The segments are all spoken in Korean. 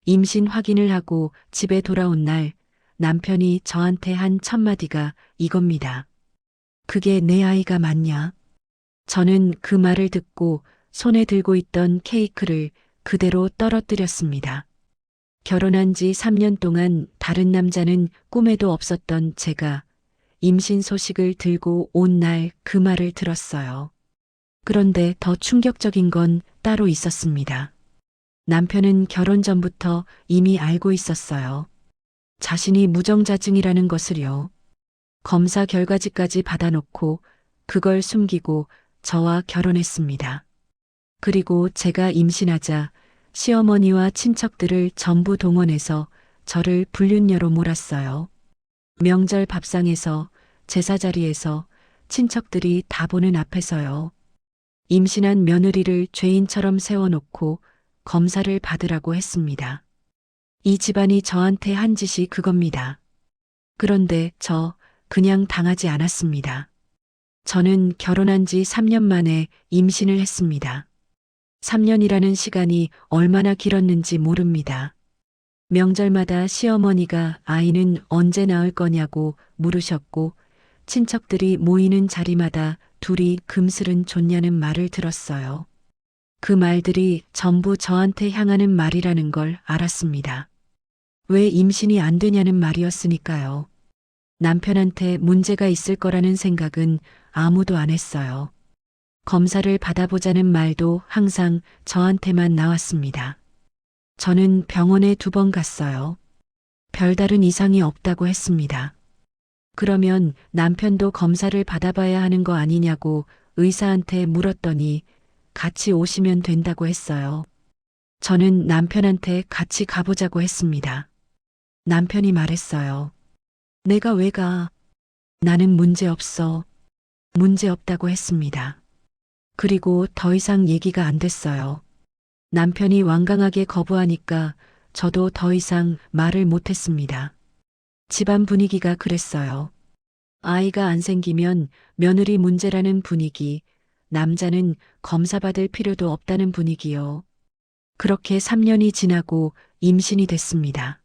임신 확인을 하고 집에 돌아온 날 남편이 저한테 한 첫 마디가 이겁니다. 그게 내 아이가 맞냐? 저는 그 말을 듣고 손에 들고 있던 케이크를 그대로 떨어뜨렸습니다. 결혼한 지 3년 동안 다른 남자는 꿈에도 없었던 제가 임신 소식을 들고 온 날 그 말을 들었어요. 그런데 더 충격적인 건 따로 있었습니다. 남편은 결혼 전부터 이미 알고 있었어요. 자신이 무정자증이라는 것을요. 검사 결과지까지 받아놓고 그걸 숨기고 저와 결혼했습니다. 그리고 제가 임신하자 시어머니와 친척들을 전부 동원해서 저를 불륜녀로 몰았어요. 명절 밥상에서 제사 자리에서 친척들이 다 보는 앞에서요. 임신한 며느리를 죄인처럼 세워놓고 검사를 받으라고 했습니다. 이 집안이 저한테 한 짓이 그겁니다. 그런데 저 그냥 당하지 않았습니다. 저는 결혼한 지 3년 만에 임신을 했습니다. 3년이라는 시간이 얼마나 길었는지 모릅니다. 명절마다 시어머니가 아이는 언제 낳을 거냐고 물으셨고 친척들이 모이는 자리마다 둘이 금슬은 좋냐는 말을 들었어요. 그 말들이 전부 저한테 향하는 말이라는 걸 알았습니다. 왜 임신이 안 되냐는 말이었으니까요. 남편한테 문제가 있을 거라는 생각은 아무도 안 했어요. 검사를 받아보자는 말도 항상 저한테만 나왔습니다. 저는 병원에 2번 갔어요. 별다른 이상이 없다고 했습니다. 그러면 남편도 검사를 받아봐야 하는 거 아니냐고 의사한테 물었더니 같이 오시면 된다고 했어요. 저는 남편한테 같이 가보자고 했습니다. 남편이 말했어요. 내가 왜 가? 나는 문제 없어. 문제 없다고 했습니다. 그리고 더 이상 얘기가 안 됐어요. 남편이 완강하게 거부하니까 저도 더 이상 말을 못했습니다. 집안 분위기가 그랬어요. 아이가 안 생기면 며느리 문제라는 분위기, 남자는 검사받을 필요도 없다는 분위기요. 그렇게 3년이 지나고 임신이 됐습니다.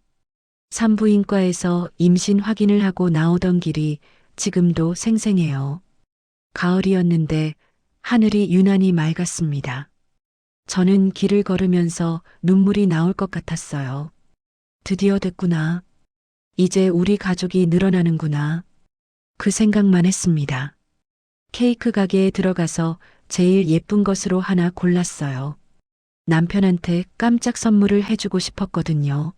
산부인과에서 임신 확인을 하고 나오던 길이 지금도 생생해요. 가을이었는데 하늘이 유난히 맑았습니다. 저는 길을 걸으면서 눈물이 나올 것 같았어요. 드디어 됐구나. 이제 우리 가족이 늘어나는구나. 그 생각만 했습니다. 케이크 가게에 들어가서 제일 예쁜 것으로 하나 골랐어요. 남편한테 깜짝 선물을 해주고 싶었거든요.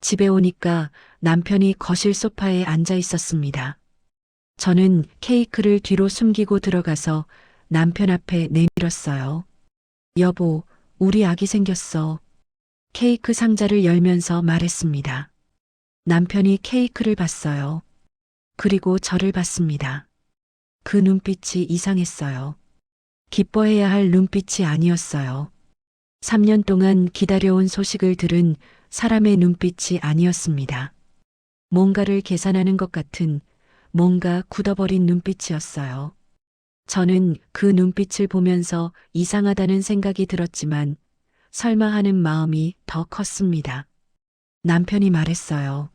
집에 오니까 남편이 거실 소파에 앉아 있었습니다. 저는 케이크를 뒤로 숨기고 들어가서 남편 앞에 내밀었어요. 여보, 우리 아기 생겼어. 케이크 상자를 열면서 말했습니다. 남편이 케이크를 봤어요. 그리고 저를 봤습니다. 그 눈빛이 이상했어요. 기뻐해야 할 눈빛이 아니었어요. 3년 동안 기다려온 소식을 들은 사람의 눈빛이 아니었습니다. 뭔가를 계산하는 것 같은 뭔가 굳어버린 눈빛이었어요. 저는 그 눈빛을 보면서 이상하다는 생각이 들었지만 설마 하는 마음이 더 컸습니다. 남편이 말했어요.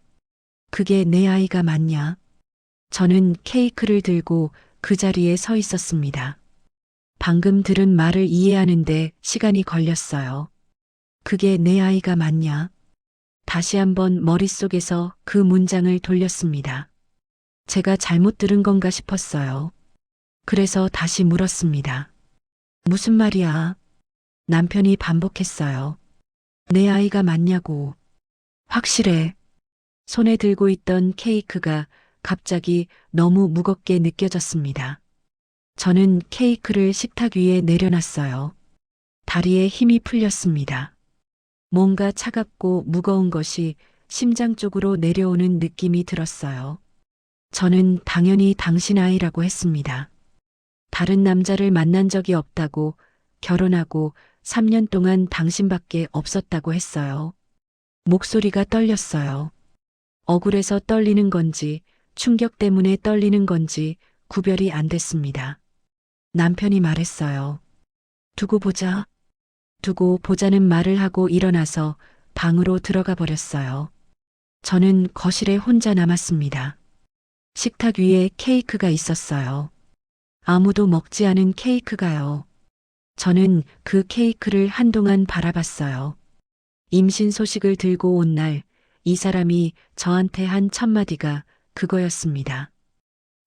그게 내 아이가 맞냐? 저는 케이크를 들고 그 자리에 서 있었습니다. 방금 들은 말을 이해하는데 시간이 걸렸어요. 그게 내 아이가 맞냐? 다시 한번 머릿속에서 그 문장을 돌렸습니다. 제가 잘못 들은 건가 싶었어요. 그래서 다시 물었습니다. 무슨 말이야? 남편이 반복했어요. 내 아이가 맞냐고. 확실해. 손에 들고 있던 케이크가 갑자기 너무 무겁게 느껴졌습니다. 저는 케이크를 식탁 위에 내려놨어요. 다리에 힘이 풀렸습니다. 뭔가 차갑고 무거운 것이 심장 쪽으로 내려오는 느낌이 들었어요. 저는 당연히 당신 아이라고 했습니다. 다른 남자를 만난 적이 없다고, 결혼하고 3년 동안 당신밖에 없었다고 했어요. 목소리가 떨렸어요. 억울해서 떨리는 건지 충격 때문에 떨리는 건지 구별이 안 됐습니다. 남편이 말했어요. 두고 보자. 두고 보자는 말을 하고 일어나서 방으로 들어가 버렸어요. 저는 거실에 혼자 남았습니다. 식탁 위에 케이크가 있었어요. 아무도 먹지 않은 케이크가요. 저는 그 케이크를 한동안 바라봤어요. 임신 소식을 들고 온 날, 이 사람이 저한테 한 첫마디가 그거였습니다.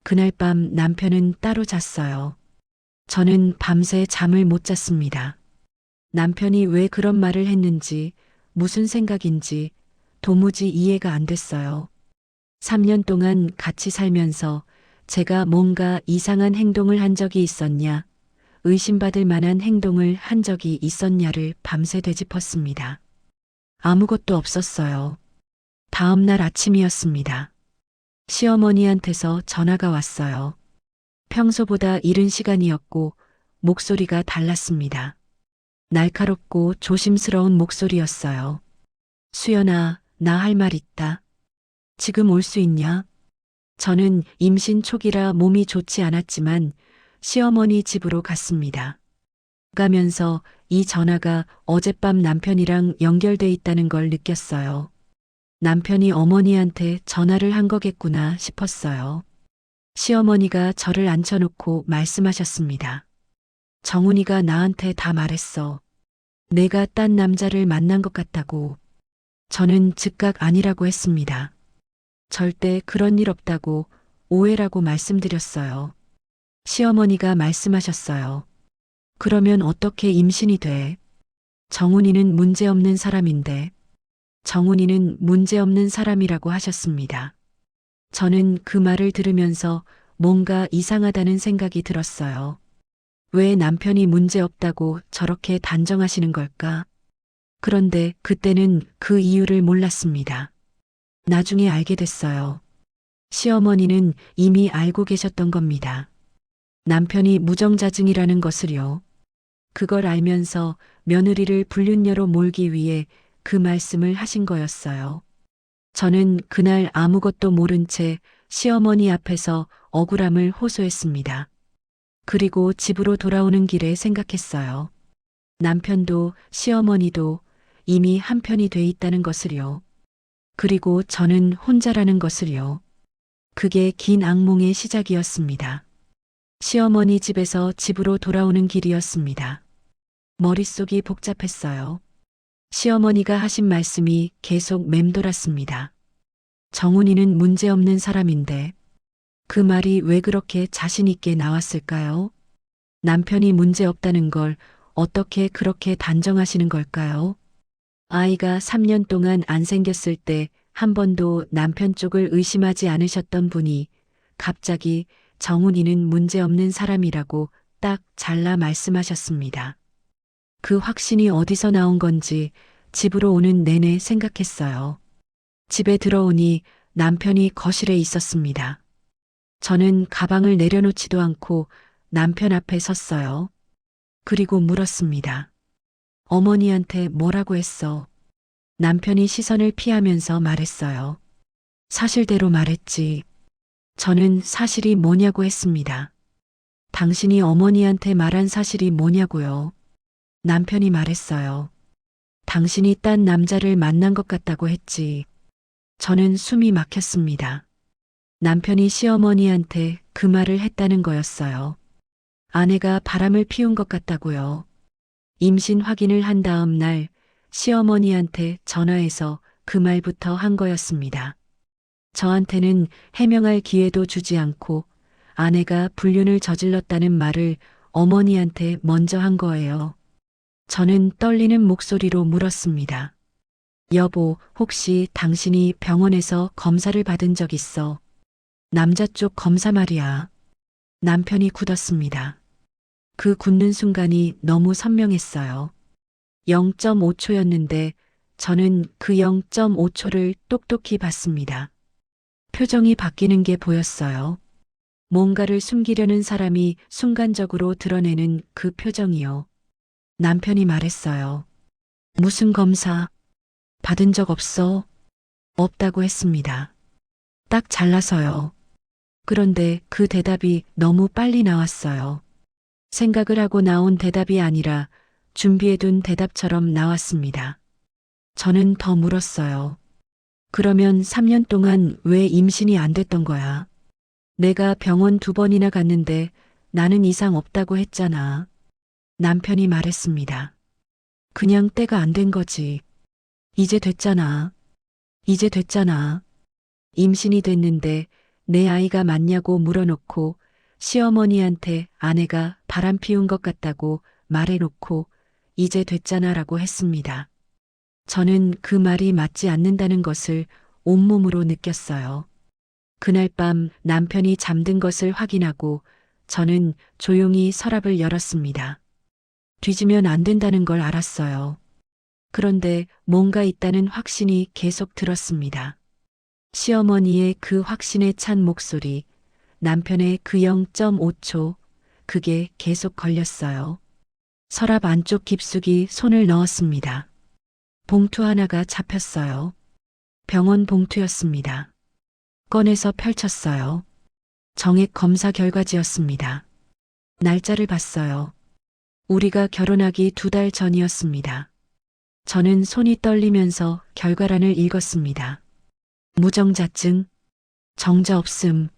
그날 밤 남편은 따로 잤어요. 저는 밤새 잠을 못 잤습니다. 남편이 왜 그런 말을 했는지, 무슨 생각인지 도무지 이해가 안 됐어요. 3년 동안 같이 살면서 제가 뭔가 이상한 행동을 한 적이 있었냐, 의심받을 만한 행동을 한 적이 있었냐를 밤새 되짚었습니다. 아무것도 없었어요. 다음 날 아침이었습니다. 시어머니한테서 전화가 왔어요. 평소보다 이른 시간이었고 목소리가 달랐습니다. 날카롭고 조심스러운 목소리였어요. 수연아, 나 할 말 있다. 지금 올 수 있냐? 저는 임신 초기라 몸이 좋지 않았지만 시어머니 집으로 갔습니다. 가면서 이 전화가 어젯밤 남편이랑 연결돼 있다는 걸 느꼈어요. 남편이 어머니한테 전화를 한 거겠구나 싶었어요. 시어머니가 저를 앉혀놓고 말씀하셨습니다. 정훈이가 나한테 다 말했어. 내가 딴 남자를 만난 것 같다고. 저는 즉각 아니라고 했습니다. 절대 그런 일 없다고 오해라고 말씀드렸어요. 시어머니가 말씀하셨어요. 그러면 어떻게 임신이 돼? 정훈이는 문제없는 사람인데. 정훈이는 문제없는 사람이라고 하셨습니다. 저는 그 말을 들으면서 뭔가 이상하다는 생각이 들었어요. 왜 남편이 문제없다고 저렇게 단정하시는 걸까? 그런데 그때는 그 이유를 몰랐습니다. 나중에 알게 됐어요. 시어머니는 이미 알고 계셨던 겁니다. 남편이 무정자증이라는 것을요. 그걸 알면서 며느리를 불륜녀로 몰기 위해 그 말씀을 하신 거였어요. 저는 그날 아무것도 모른 채 시어머니 앞에서 억울함을 호소했습니다. 그리고 집으로 돌아오는 길에 생각했어요. 남편도 시어머니도 이미 한편이 돼 있다는 것을요. 그리고 저는 혼자라는 것을요. 그게 긴 악몽의 시작이었습니다. 시어머니 집에서 집으로 돌아오는 길이었습니다. 머릿속이 복잡했어요. 시어머니가 하신 말씀이 계속 맴돌았습니다. 정훈이는 문제없는 사람인데 그 말이 왜 그렇게 자신 있게 나왔을까요? 남편이 문제없다는 걸 어떻게 그렇게 단정하시는 걸까요? 아이가 3년 동안 안 생겼을 때 한 번도 남편 쪽을 의심하지 않으셨던 분이 갑자기 정훈이는 문제없는 사람이라고 딱 잘라 말씀하셨습니다. 그 확신이 어디서 나온 건지 집으로 오는 내내 생각했어요. 집에 들어오니 남편이 거실에 있었습니다. 저는 가방을 내려놓지도 않고 남편 앞에 섰어요. 그리고 물었습니다. 어머니한테 뭐라고 했어? 남편이 시선을 피하면서 말했어요. 사실대로 말했지. 저는 사실이 뭐냐고 했습니다. 당신이 어머니한테 말한 사실이 뭐냐고요. 남편이 말했어요. 당신이 딴 남자를 만난 것 같다고 했지. 저는 숨이 막혔습니다. 남편이 시어머니한테 그 말을 했다는 거였어요. 아내가 바람을 피운 것 같다고요. 임신 확인을 한 다음 날 시어머니한테 전화해서 그 말부터 한 거였습니다. 저한테는 해명할 기회도 주지 않고 아내가 불륜을 저질렀다는 말을 어머니한테 먼저 한 거예요. 저는 떨리는 목소리로 물었습니다. 여보, 혹시 당신이 병원에서 검사를 받은 적 있어? 남자 쪽 검사 말이야. 남편이 굳었습니다. 그 굳는 순간이 너무 선명했어요. 0.5초였는데 저는 그 0.5초를 똑똑히 봤습니다. 표정이 바뀌는 게 보였어요. 뭔가를 숨기려는 사람이 순간적으로 드러내는 그 표정이요. 남편이 말했어요. 무슨 검사? 받은 적 없어? 없다고 했습니다. 딱 잘라서요. 그런데 그 대답이 너무 빨리 나왔어요. 생각을 하고 나온 대답이 아니라 준비해둔 대답처럼 나왔습니다. 저는 더 물었어요. 그러면 3년 동안 왜 임신이 안 됐던 거야? 내가 병원 2번이나 갔는데 나는 이상 없다고 했잖아. 남편이 말했습니다. 그냥 때가 안 된 거지. 이제 됐잖아. 이제 됐잖아. 임신이 됐는데 내 아이가 맞냐고 물어놓고 시어머니한테 아내가 바람 피운 것 같다고 말해놓고 이제 됐잖아라고 했습니다. 저는 그 말이 맞지 않는다는 것을 온몸으로 느꼈어요. 그날 밤 남편이 잠든 것을 확인하고 저는 조용히 서랍을 열었습니다. 뒤지면 안 된다는 걸 알았어요. 그런데 뭔가 있다는 확신이 계속 들었습니다. 시어머니의 그 확신에 찬 목소리, 남편의 그 0.5초, 그게 계속 걸렸어요. 서랍 안쪽 깊숙이 손을 넣었습니다. 봉투 하나가 잡혔어요. 병원 봉투였습니다. 꺼내서 펼쳤어요. 정액 검사 결과지였습니다. 날짜를 봤어요. 우리가 결혼하기 2달 전이었습니다. 저는 손이 떨리면서 결과란을 읽었습니다. 무정자증, 정자 없음.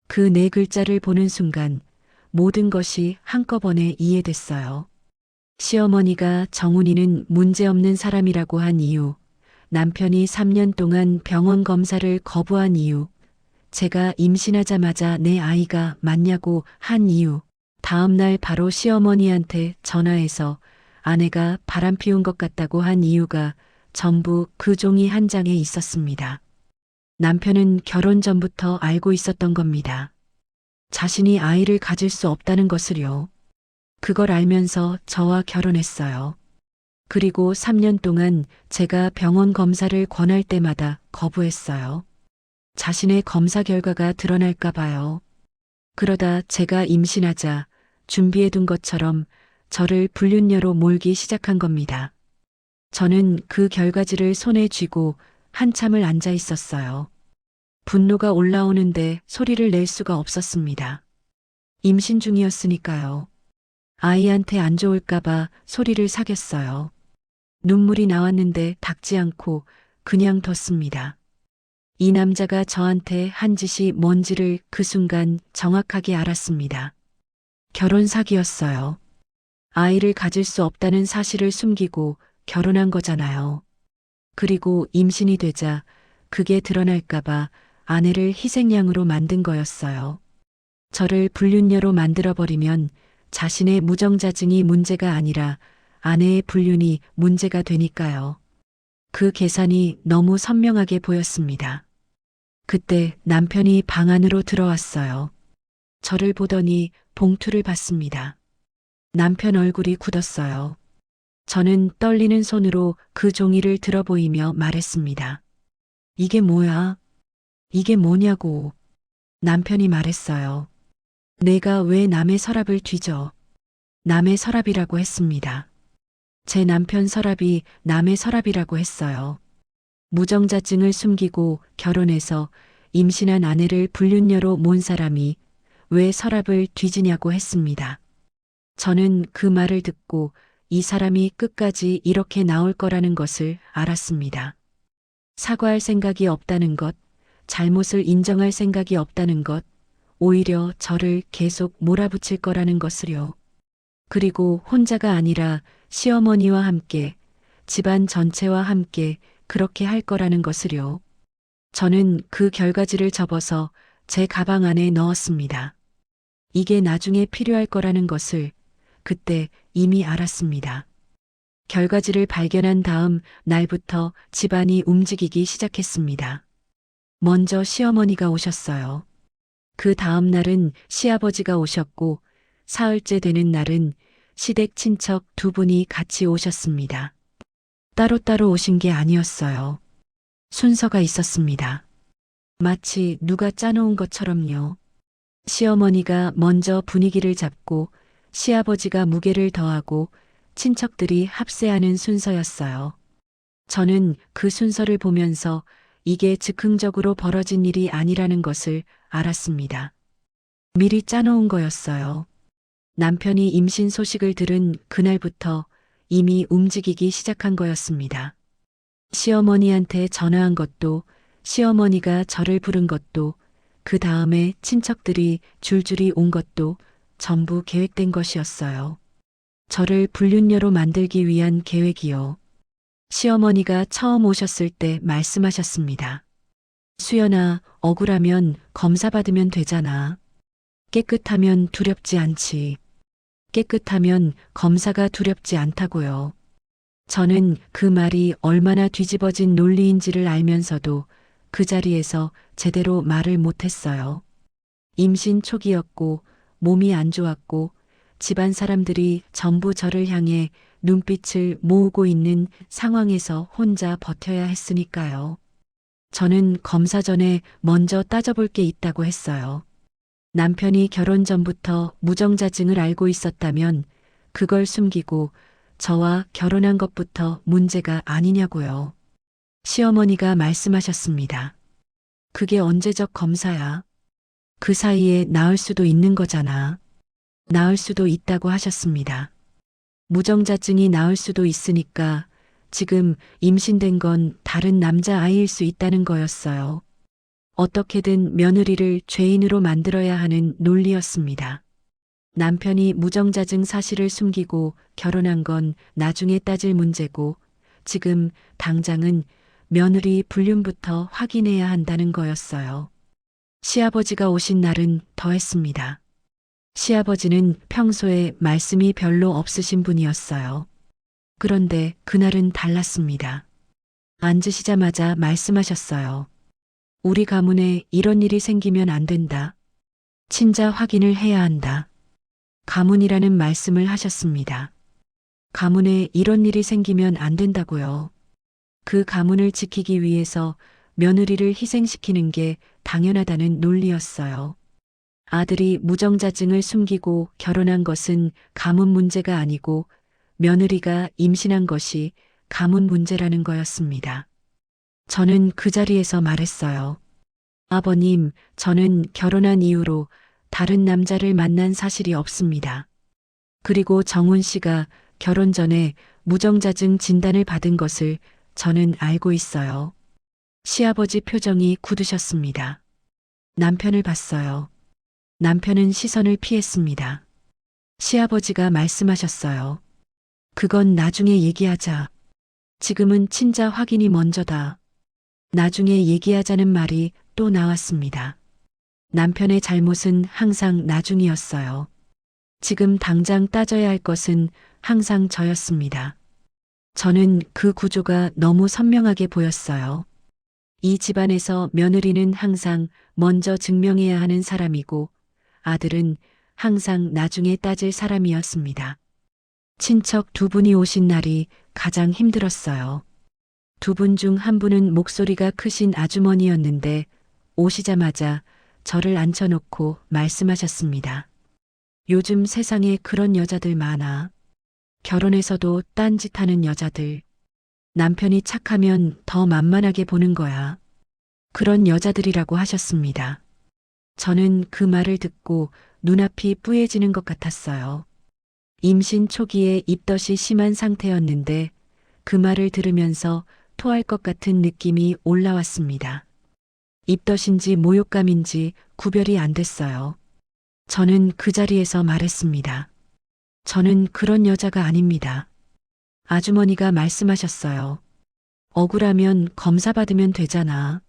그 4글자를 보는 순간 모든 것이 한꺼번에 이해됐어요. 시어머니가 정훈이는 문제없는 사람이라고 한 이유, 남편이 3년 동안 병원 검사를 거부한 이유, 제가 임신하자마자 내 아이가 맞냐고 한 이유, 다음날 바로 시어머니한테 전화해서 아내가 바람 피운 것 같다고 한 이유가 전부 그 종이 한 장에 있었습니다. 남편은 결혼 전부터 알고 있었던 겁니다. 자신이 아이를 가질 수 없다는 것을요. 그걸 알면서 저와 결혼했어요. 그리고 3년 동안 제가 병원 검사를 권할 때마다 거부했어요. 자신의 검사 결과가 드러날까 봐요. 그러다 제가 임신하자 준비해둔 것처럼 저를 불륜녀로 몰기 시작한 겁니다. 저는 그 결과지를 손에 쥐고 한참을 앉아 있었어요. 분노가 올라오는데 소리를 낼 수가 없었습니다. 임신 중이었으니까요. 아이한테 안 좋을까봐 소리를 사겼어요. 눈물이 나왔는데 닦지 않고 그냥 뒀습니다. 이 남자가 저한테 한 짓이 뭔지를 그 순간 정확하게 알았습니다. 결혼 사기였어요. 아이를 가질 수 없다는 사실을 숨기고 결혼한 거잖아요. 그리고 임신이 되자 그게 드러날까봐 아내를 희생양으로 만든 거였어요. 저를 불륜녀로 만들어버리면 자신의 무정자증이 문제가 아니라 아내의 불륜이 문제가 되니까요. 그 계산이 너무 선명하게 보였습니다. 그때 남편이 방 안으로 들어왔어요. 저를 보더니 봉투를 받습니다. 남편 얼굴이 굳었어요. 저는 떨리는 손으로 그 종이를 들어보이며 말했습니다. 이게 뭐야? 이게 뭐냐고. 남편이 말했어요. 내가 왜 남의 서랍을 뒤져? 남의 서랍이라고 했습니다. 제 남편 서랍이 남의 서랍이라고 했어요. 무정자증을 숨기고 결혼해서 임신한 아내를 불륜녀로 모은 사람이 왜 서랍을 뒤지냐고 했습니다. 저는 그 말을 듣고 이 사람이 끝까지 이렇게 나올 거라는 것을 알았습니다. 사과할 생각이 없다는 것, 잘못을 인정할 생각이 없다는 것, 오히려 저를 계속 몰아붙일 거라는 것을요. 그리고 혼자가 아니라 시어머니와 함께, 집안 전체와 함께 그렇게 할 거라는 것을요. 저는 그 결과지를 접어서 제 가방 안에 넣었습니다. 이게 나중에 필요할 거라는 것을 그때 이미 알았습니다. 결과지를 발견한 다음 날부터 집안이 움직이기 시작했습니다. 먼저 시어머니가 오셨어요. 그 다음 날은 시아버지가 오셨고 사흘째 되는 날은 시댁 친척 2분이 같이 오셨습니다. 따로따로 오신 게 아니었어요. 순서가 있었습니다. 마치 누가 짜놓은 것처럼요. 시어머니가 먼저 분위기를 잡고 시아버지가 무게를 더하고 친척들이 합세하는 순서였어요. 저는 그 순서를 보면서 이게 즉흥적으로 벌어진 일이 아니라는 것을 알았습니다. 미리 짜놓은 거였어요. 남편이 임신 소식을 들은 그날부터 이미 움직이기 시작한 거였습니다. 시어머니한테 전화한 것도, 시어머니가 저를 부른 것도, 그 다음에 친척들이 줄줄이 온 것도 전부 계획된 것이었어요. 저를 불륜녀로 만들기 위한 계획이요. 시어머니가 처음 오셨을 때 말씀하셨습니다. 수연아, 억울하면 검사 받으면 되잖아. 깨끗하면 두렵지 않지. 깨끗하면 검사가 두렵지 않다고요. 저는 그 말이 얼마나 뒤집어진 논리인지를 알면서도 그 자리에서 제대로 말을 못했어요. 임신 초기였고 몸이 안 좋았고 집안 사람들이 전부 저를 향해 눈빛을 모으고 있는 상황에서 혼자 버텨야 했으니까요. 저는 검사 전에 먼저 따져볼 게 있다고 했어요. 남편이 결혼 전부터 무정자증을 알고 있었다면 그걸 숨기고 저와 결혼한 것부터 문제가 아니냐고요. 시어머니가 말씀하셨습니다. 그게 언제적 검사야? 그 사이에 나을 수도 있는 거잖아. 나을 수도 있다고 하셨습니다. 무정자증이 나을 수도 있으니까 지금 임신된 건 다른 남자아이일 수 있다는 거였어요. 어떻게든 며느리를 죄인으로 만들어야 하는 논리였습니다. 남편이 무정자증 사실을 숨기고 결혼한 건 나중에 따질 문제고 지금 당장은 며느리 불륜부터 확인해야 한다는 거였어요. 시아버지가 오신 날은 더했습니다. 시아버지는 평소에 말씀이 별로 없으신 분이었어요. 그런데 그날은 달랐습니다. 앉으시자마자 말씀하셨어요. 우리 가문에 이런 일이 생기면 안 된다. 친자 확인을 해야 한다. 가문이라는 말씀을 하셨습니다. 가문에 이런 일이 생기면 안 된다고요. 그 가문을 지키기 위해서 며느리를 희생시키는 게 당연하다는 논리였어요. 아들이 무정자증을 숨기고 결혼한 것은 가문 문제가 아니고 며느리가 임신한 것이 가문 문제라는 거였습니다. 저는 그 자리에서 말했어요. 아버님, 저는 결혼한 이후로 다른 남자를 만난 사실이 없습니다. 그리고 정훈 씨가 결혼 전에 무정자증 진단을 받은 것을 저는 알고 있어요. 시아버지 표정이 굳으셨습니다. 남편을 봤어요. 남편은 시선을 피했습니다. 시아버지가 말씀하셨어요. 그건 나중에 얘기하자. 지금은 친자 확인이 먼저다. 나중에 얘기하자는 말이 또 나왔습니다. 남편의 잘못은 항상 나중이었어요. 지금 당장 따져야 할 것은 항상 저였습니다. 저는 그 구조가 너무 선명하게 보였어요. 이 집안에서 며느리는 항상 먼저 증명해야 하는 사람이고 아들은 항상 나중에 따질 사람이었습니다. 친척 두 분이 오신 날이 가장 힘들었어요. 두 분 중 한 분은 목소리가 크신 아주머니였는데 오시자마자 저를 앉혀놓고 말씀하셨습니다. 요즘 세상에 그런 여자들 많아. 결혼해서도 딴짓하는 여자들. 남편이 착하면 더 만만하게 보는 거야. 그런 여자들이라고 하셨습니다. 저는 그 말을 듣고 눈앞이 뿌얘지는 것 같았어요. 임신 초기에 입덧이 심한 상태였는데 그 말을 들으면서 토할 것 같은 느낌이 올라왔습니다. 입덧인지 모욕감인지 구별이 안 됐어요. 저는 그 자리에서 말했습니다. 저는 그런 여자가 아닙니다. 아주머니가 말씀하셨어요. 억울하면 검사 받으면 되잖아.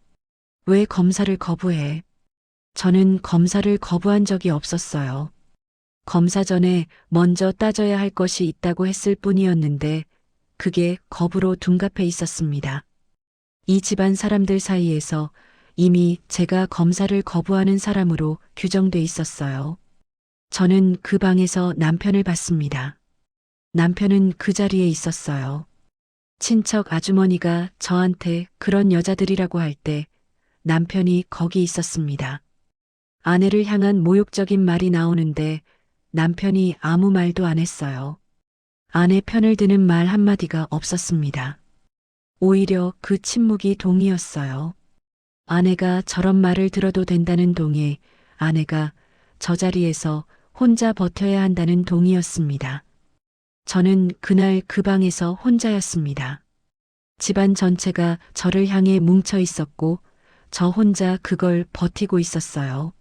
왜 검사를 거부해? 저는 검사를 거부한 적이 없었어요. 검사 전에 먼저 따져야 할 것이 있다고 했을 뿐이었는데 그게 겁으로 둔갑해 있었습니다. 이 집안 사람들 사이에서 이미 제가 검사를 거부하는 사람으로 규정돼 있었어요. 저는 그 방에서 남편을 봤습니다. 남편은 그 자리에 있었어요. 친척 아주머니가 저한테 그런 여자들이라고 할 때 남편이 거기 있었습니다. 아내를 향한 모욕적인 말이 나오는데 남편이 아무 말도 안 했어요. 아내 편을 드는 말 한마디가 없었습니다. 오히려 그 침묵이 동의였어요. 아내가 저런 말을 들어도 된다는 동의, 아내가 저 자리에서 혼자 버텨야 한다는 동의였습니다. 저는 그날 그 방에서 혼자였습니다. 집안 전체가 저를 향해 뭉쳐 있었고 저 혼자 그걸 버티고 있었어요.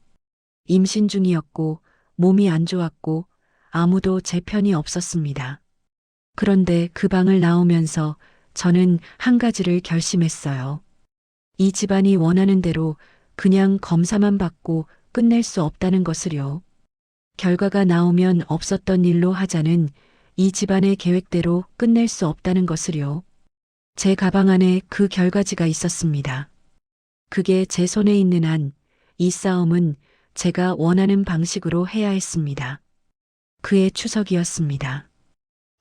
임신 중이었고 몸이 안 좋았고 아무도 제 편이 없었습니다. 그런데 그 방을 나오면서 저는 한 가지를 결심했어요. 이 집안이 원하는 대로 그냥 검사만 받고 끝낼 수 없다는 것을요. 결과가 나오면 없었던 일로 하자는 이 집안의 계획대로 끝낼 수 없다는 것을요. 제 가방 안에 그 결과지가 있었습니다. 그게 제 손에 있는 한 이 싸움은 제가 원하는 방식으로 해야 했습니다. 그의 추석이었습니다.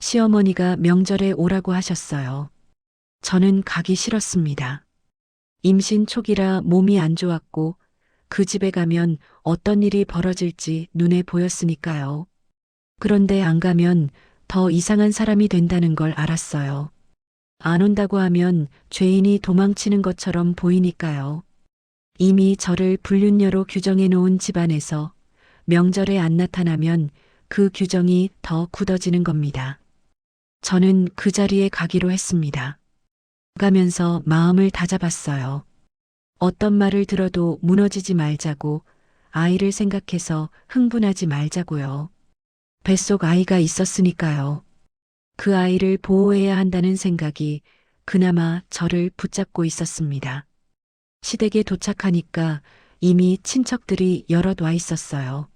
시어머니가 명절에 오라고 하셨어요. 저는 가기 싫었습니다. 임신 초기라 몸이 안 좋았고 그 집에 가면 어떤 일이 벌어질지 눈에 보였으니까요. 그런데 안 가면 더 이상한 사람이 된다는 걸 알았어요. 안 온다고 하면 죄인이 도망치는 것처럼 보이니까요. 이미 저를 불륜녀로 규정해 놓은 집안에서 명절에 안 나타나면 그 규정이 더 굳어지는 겁니다. 저는 그 자리에 가기로 했습니다. 가면서 마음을 다잡았어요. 어떤 말을 들어도 무너지지 말자고, 아이를 생각해서 흥분하지 말자고요. 뱃속 아이가 있었으니까요. 그 아이를 보호해야 한다는 생각이 그나마 저를 붙잡고 있었습니다. 시댁에 도착하니까 이미 친척들이 여럿 와 있었어요.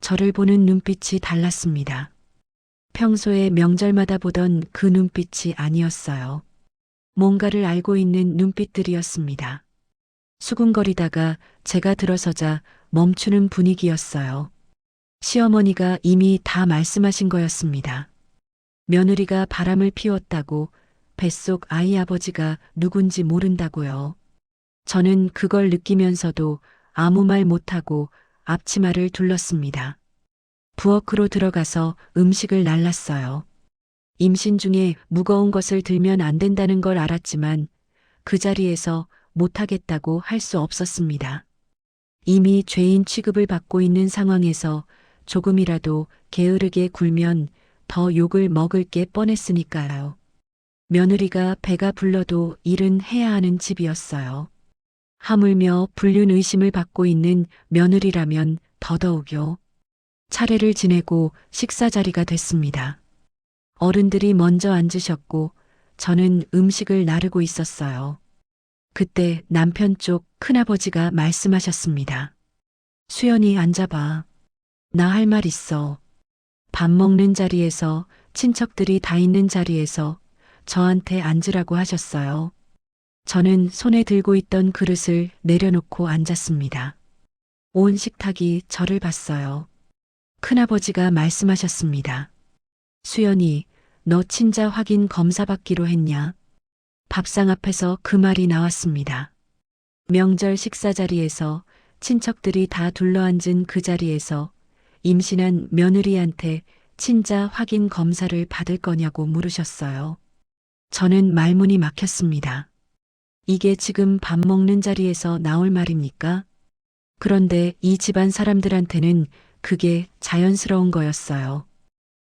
저를 보는 눈빛이 달랐습니다. 평소에 명절마다 보던 그 눈빛이 아니었어요. 뭔가를 알고 있는 눈빛들이었습니다. 수군거리다가 제가 들어서자 멈추는 분위기였어요. 시어머니가 이미 다 말씀하신 거였습니다. 며느리가 바람을 피웠다고, 뱃속 아이 아버지가 누군지 모른다고요. 저는 그걸 느끼면서도 아무 말 못하고 앞치마를 둘렀습니다. 부엌으로 들어가서 음식을 날랐어요. 임신 중에 무거운 것을 들면 안 된다는 걸 알았지만 그 자리에서 못하겠다고 할 수 없었습니다. 이미 죄인 취급을 받고 있는 상황에서 조금이라도 게으르게 굴면 더 욕을 먹을 게 뻔했으니까요. 며느리가 배가 불러도 일은 해야 하는 집이었어요. 하물며 불륜 의심을 받고 있는 며느리라면 더더욱요. 차례를 지내고 식사 자리가 됐습니다. 어른들이 먼저 앉으셨고 저는 음식을 나르고 있었어요. 그때 남편 쪽 큰아버지가 말씀하셨습니다. 수연이 앉아봐. 나 할 말 있어. 밥 먹는 자리에서, 친척들이 다 있는 자리에서 저한테 앉으라고 하셨어요. 저는 손에 들고 있던 그릇을 내려놓고 앉았습니다. 온 식탁이 저를 봤어요. 큰아버지가 말씀하셨습니다. 수연이, 너 친자 확인 검사 받기로 했냐? 밥상 앞에서 그 말이 나왔습니다. 명절 식사 자리에서, 친척들이 다 둘러앉은 그 자리에서 임신한 며느리한테 친자 확인 검사를 받을 거냐고 물으셨어요. 저는 말문이 막혔습니다. 이게 지금 밥 먹는 자리에서 나올 말입니까? 그런데 이 집안 사람들한테는 그게 자연스러운 거였어요.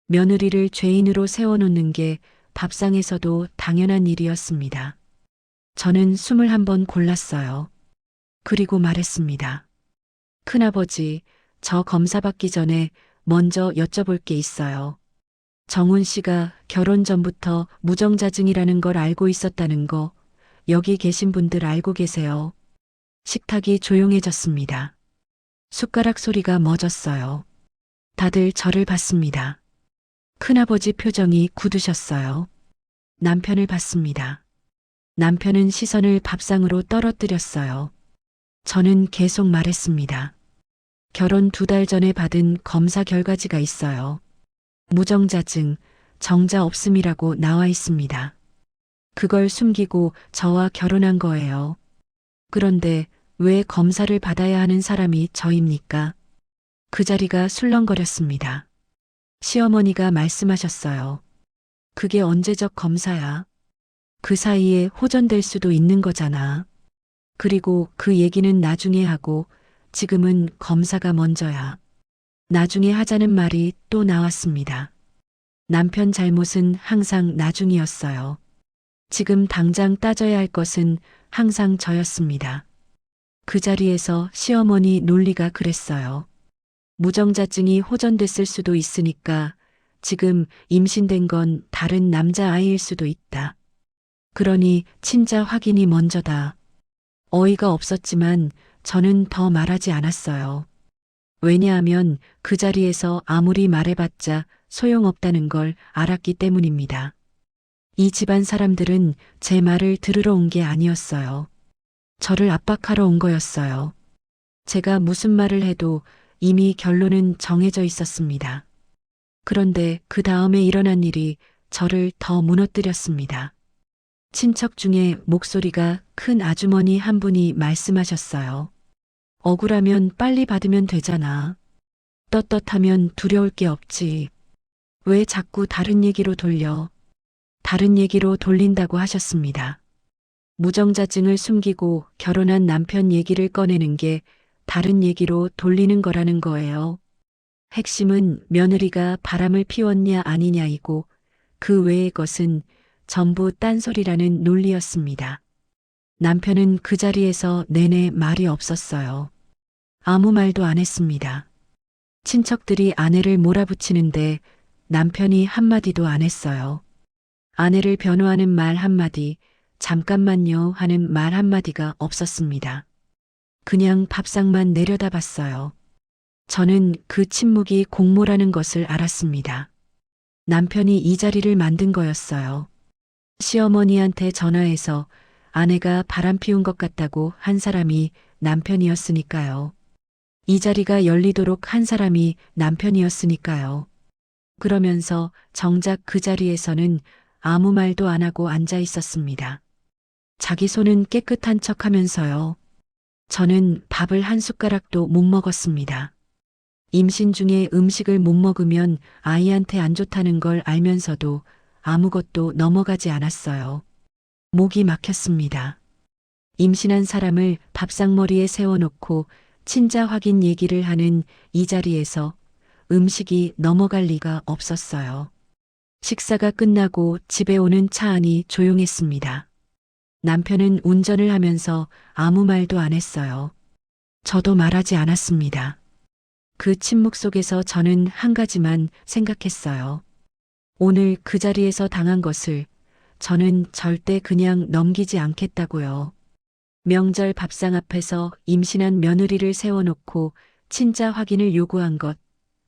며느리를 죄인으로 세워놓는 게 밥상에서도 당연한 일이었습니다. 저는 숨을 한번 골랐어요. 그리고 말했습니다. 큰아버지, 저 검사 받기 전에 먼저 여쭤볼 게 있어요. 정훈 씨가 결혼 전부터 무정자증이라는 걸 알고 있었다는 거 여기 계신 분들 알고 계세요. 식탁이 조용해졌습니다. 숟가락 소리가 멎었어요. 다들 저를 봤습니다. 큰아버지 표정이 굳으셨어요. 남편을 봤습니다. 남편은 시선을 밥상으로 떨어뜨렸어요. 저는 계속 말했습니다. 결혼 2달 전에 받은 검사 결과지가 있어요. 무정자증, 정자 없음이라고 나와 있습니다. 그걸 숨기고 저와 결혼한 거예요. 그런데 왜 검사를 받아야 하는 사람이 저입니까? 그 자리가 술렁거렸습니다. 시어머니가 말씀하셨어요. 그게 언제적 검사야? 그 사이에 호전될 수도 있는 거잖아. 그리고 그 얘기는 나중에 하고 지금은 검사가 먼저야. 나중에 하자는 말이 또 나왔습니다. 남편 잘못은 항상 나중이었어요. 지금 당장 따져야 할 것은 항상 저였습니다. 그 자리에서 시어머니 논리가 그랬어요. 무정자증이 호전됐을 수도 있으니까 지금 임신된 건 다른 남자아이일 수도 있다. 그러니 친자 확인이 먼저다. 어이가 없었지만 저는 더 말하지 않았어요. 왜냐하면 그 자리에서 아무리 말해봤자 소용없다는 걸 알았기 때문입니다. 이 집안 사람들은 제 말을 들으러 온 게 아니었어요. 저를 압박하러 온 거였어요. 제가 무슨 말을 해도 이미 결론은 정해져 있었습니다. 그런데 그 다음에 일어난 일이 저를 더 무너뜨렸습니다. 친척 중에 목소리가 큰 아주머니 한 분이 말씀하셨어요. 억울하면 빨리 받으면 되잖아. 떳떳하면 두려울 게 없지. 왜 자꾸 다른 얘기로 돌려? 다른 얘기로 돌린다고 하셨습니다. 무정자증을 숨기고 결혼한 남편 얘기를 꺼내는 게 다른 얘기로 돌리는 거라는 거예요. 핵심은 며느리가 바람을 피웠냐 아니냐이고 그 외의 것은 전부 딴소리라는 논리였습니다. 남편은 그 자리에서 내내 말이 없었어요. 아무 말도 안 했습니다. 친척들이 아내를 몰아붙이는데 남편이 한마디도 안 했어요. 아내를 변호하는 말 한마디, 잠깐만요 하는 말 한마디가 없었습니다. 그냥 밥상만 내려다봤어요. 저는 그 침묵이 공모라는 것을 알았습니다. 남편이 이 자리를 만든 거였어요. 시어머니한테 전화해서 아내가 바람 피운 것 같다고 한 사람이 남편이었으니까요. 이 자리가 열리도록 한 사람이 남편이었으니까요. 그러면서 정작 그 자리에서는 아무 말도 안 하고 앉아 있었습니다. 자기 손은 깨끗한 척 하면서요. 저는 밥을 한 숟가락도 못 먹었습니다. 임신 중에 음식을 못 먹으면 아이한테 안 좋다는 걸 알면서도 아무것도 넘어가지 않았어요. 목이 막혔습니다. 임신한 사람을 밥상머리에 세워놓고 친자 확인 얘기를 하는 이 자리에서 음식이 넘어갈 리가 없었어요. 식사가 끝나고 집에 오는 차 안이 조용했습니다. 남편은 운전을 하면서 아무 말도 안 했어요. 저도 말하지 않았습니다. 그 침묵 속에서 저는 한 가지만 생각했어요. 오늘 그 자리에서 당한 것을 저는 절대 그냥 넘기지 않겠다고요. 명절 밥상 앞에서 임신한 며느리를 세워놓고 친자 확인을 요구한 것,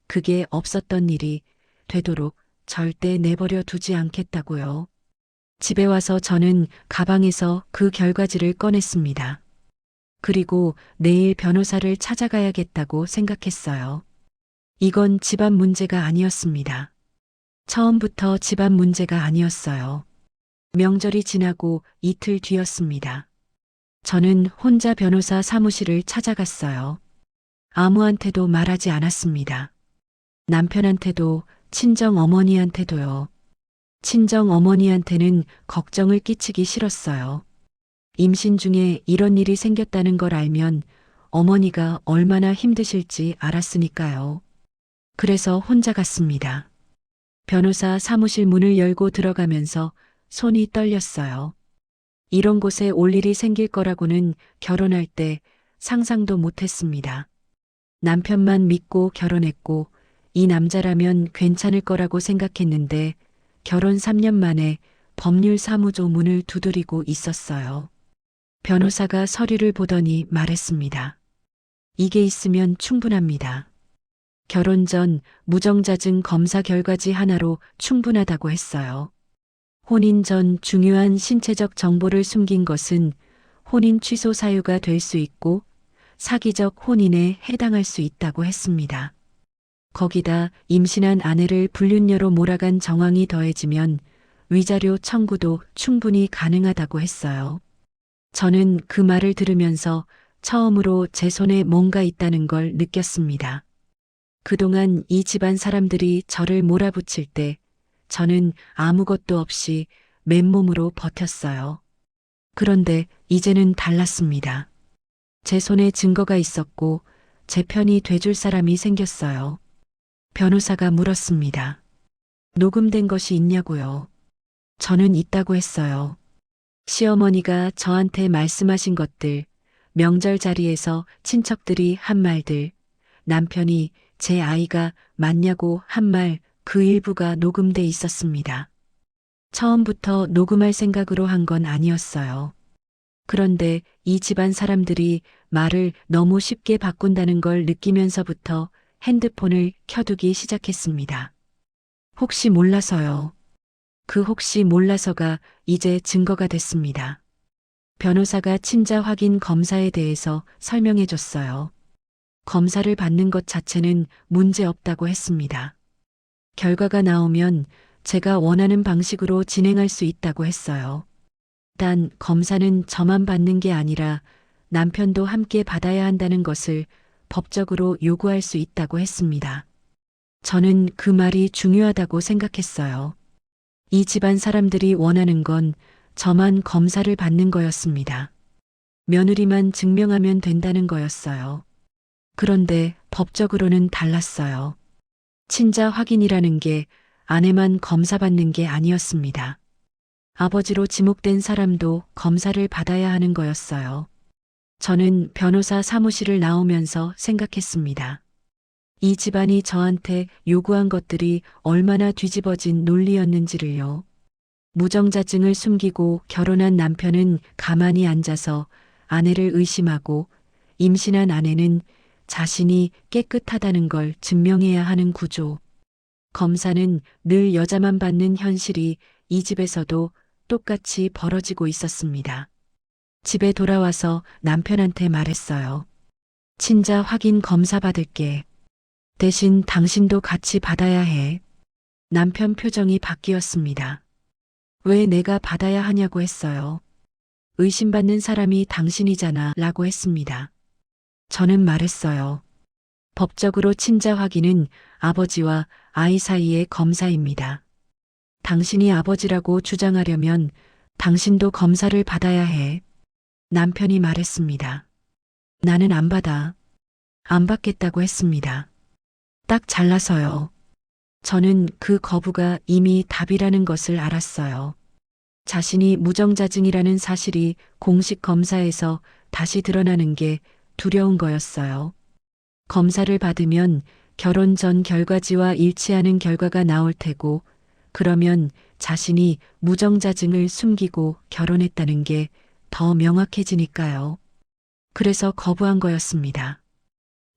그게 없었던 일이 되도록 절대 내버려 두지 않겠다고요. 집에 와서 저는 가방에서 그 결과지를 꺼냈습니다. 그리고 내일 변호사를 찾아가야겠다고 생각했어요. 이건 집안 문제가 아니었습니다. 처음부터 집안 문제가 아니었어요. 명절이 지나고 이틀 뒤였습니다. 저는 혼자 변호사 사무실을 찾아갔어요. 아무한테도 말하지 않았습니다. 남편한테도 친정 어머니한테도요. 친정 어머니한테는 걱정을 끼치기 싫었어요. 임신 중에 이런 일이 생겼다는 걸 알면 어머니가 얼마나 힘드실지 알았으니까요. 그래서 혼자 갔습니다. 변호사 사무실 문을 열고 들어가면서 손이 떨렸어요. 이런 곳에 올 일이 생길 거라고는 결혼할 때 상상도 못했습니다. 남편만 믿고 결혼했고 이 남자라면 괜찮을 거라고 생각했는데 결혼 3년 만에 법률사무소 문을 두드리고 있었어요. 변호사가 서류를 보더니 말했습니다. 이게 있으면 충분합니다. 결혼 전 무정자증 검사 결과지 하나로 충분하다고 했어요. 혼인 전 중요한 신체적 정보를 숨긴 것은 혼인 취소 사유가 될 수 있고 사기적 혼인에 해당할 수 있다고 했습니다. 거기다 임신한 아내를 불륜녀로 몰아간 정황이 더해지면 위자료 청구도 충분히 가능하다고 했어요. 저는 그 말을 들으면서 처음으로 제 손에 뭔가 있다는 걸 느꼈습니다. 그동안 이 집안 사람들이 저를 몰아붙일 때 저는 아무것도 없이 맨몸으로 버텼어요. 그런데 이제는 달랐습니다. 제 손에 증거가 있었고 제 편이 돼줄 사람이 생겼어요. 변호사가 물었습니다. 녹음된 것이 있냐고요. 저는 있다고 했어요. 시어머니가 저한테 말씀하신 것들, 명절 자리에서 친척들이 한 말들, 남편이 제 아이가 맞냐고 한 말 그 일부가 녹음돼 있었습니다. 처음부터 녹음할 생각으로 한 건 아니었어요. 그런데 이 집안 사람들이 말을 너무 쉽게 바꾼다는 걸 느끼면서부터 핸드폰을 켜두기 시작했습니다. 혹시 몰라서요. 그 혹시 몰라서가 이제 증거가 됐습니다. 변호사가 친자 확인 검사에 대해서 설명해 줬어요. 검사를 받는 것 자체는 문제 없다고 했습니다. 결과가 나오면 제가 원하는 방식으로 진행할 수 있다고 했어요. 단 검사는 저만 받는 게 아니라 남편도 함께 받아야 한다는 것을 법적으로 요구할 수 있다고 했습니다. 저는 그 말이 중요하다고 생각했어요. 이 집안 사람들이 원하는 건 저만 검사를 받는 거였습니다. 며느리만 증명하면 된다는 거였어요. 그런데 법적으로는 달랐어요. 친자 확인이라는 게 아내만 검사받는 게 아니었습니다. 아버지로 지목된 사람도 검사를 받아야 하는 거였어요. 저는 변호사 사무실을 나오면서 생각했습니다. 이 집안이 저한테 요구한 것들이 얼마나 뒤집어진 논리였는지를요. 무정자증을 숨기고 결혼한 남편은 가만히 앉아서 아내를 의심하고 임신한 아내는 자신이 깨끗하다는 걸 증명해야 하는 구조. 검사는 늘 여자만 받는 현실이 이 집에서도 똑같이 벌어지고 있었습니다. 집에 돌아와서 남편한테 말했어요. 친자 확인 검사 받을게. 대신 당신도 같이 받아야 해. 남편 표정이 바뀌었습니다. 왜 내가 받아야 하냐고 했어요. 의심받는 사람이 당신이잖아 라고 했습니다. 저는 말했어요. 법적으로 친자 확인은 아버지와 아이 사이의 검사입니다. 당신이 아버지라고 주장하려면 당신도 검사를 받아야 해. 남편이 말했습니다. 나는 안 받아. 안 받겠다고 했습니다. 딱 잘라서요. 저는 그 거부가 이미 답이라는 것을 알았어요. 자신이 무정자증이라는 사실이 공식 검사에서 다시 드러나는 게 두려운 거였어요. 검사를 받으면 결혼 전 결과지와 일치하는 결과가 나올 테고, 그러면 자신이 무정자증을 숨기고 결혼했다는 게 더 명확해지니까요. 그래서 거부한 거였습니다.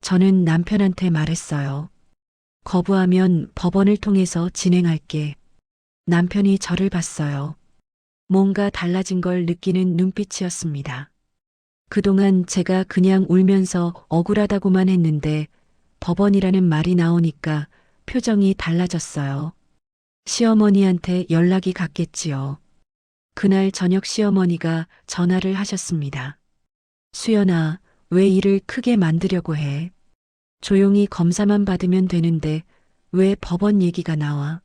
저는 남편한테 말했어요. 거부하면 법원을 통해서 진행할게. 남편이 저를 봤어요. 뭔가 달라진 걸 느끼는 눈빛이었습니다. 그동안 제가 그냥 울면서 억울하다고만 했는데 법원이라는 말이 나오니까 표정이 달라졌어요. 시어머니한테 연락이 갔겠지요. 그날 저녁 시어머니가 전화를 하셨습니다. 수연아, 왜 일을 크게 만들려고 해? 조용히 검사만 받으면 되는데 왜 법원 얘기가 나와?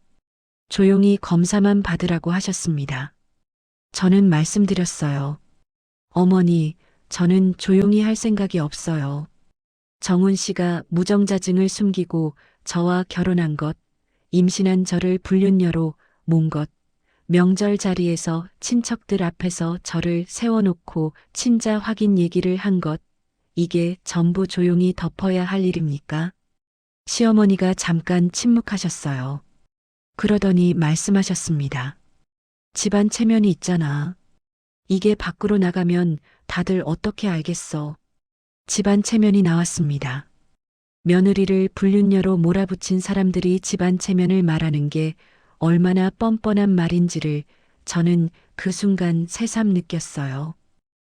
조용히 검사만 받으라고 하셨습니다. 저는 말씀드렸어요. 어머니, 저는 조용히 할 생각이 없어요. 정훈 씨가 무정자증을 숨기고 저와 결혼한 것, 임신한 저를 불륜녀로 몬 것, 명절 자리에서 친척들 앞에서 저를 세워놓고 친자 확인 얘기를 한 것, 이게 전부 조용히 덮어야 할 일입니까? 시어머니가 잠깐 침묵하셨어요. 그러더니 말씀하셨습니다. 집안 체면이 있잖아. 이게 밖으로 나가면 다들 어떻게 알겠어. 집안 체면이 나왔습니다. 며느리를 불륜녀로 몰아붙인 사람들이 집안 체면을 말하는 게 얼마나 뻔뻔한 말인지를 저는 그 순간 새삼 느꼈어요.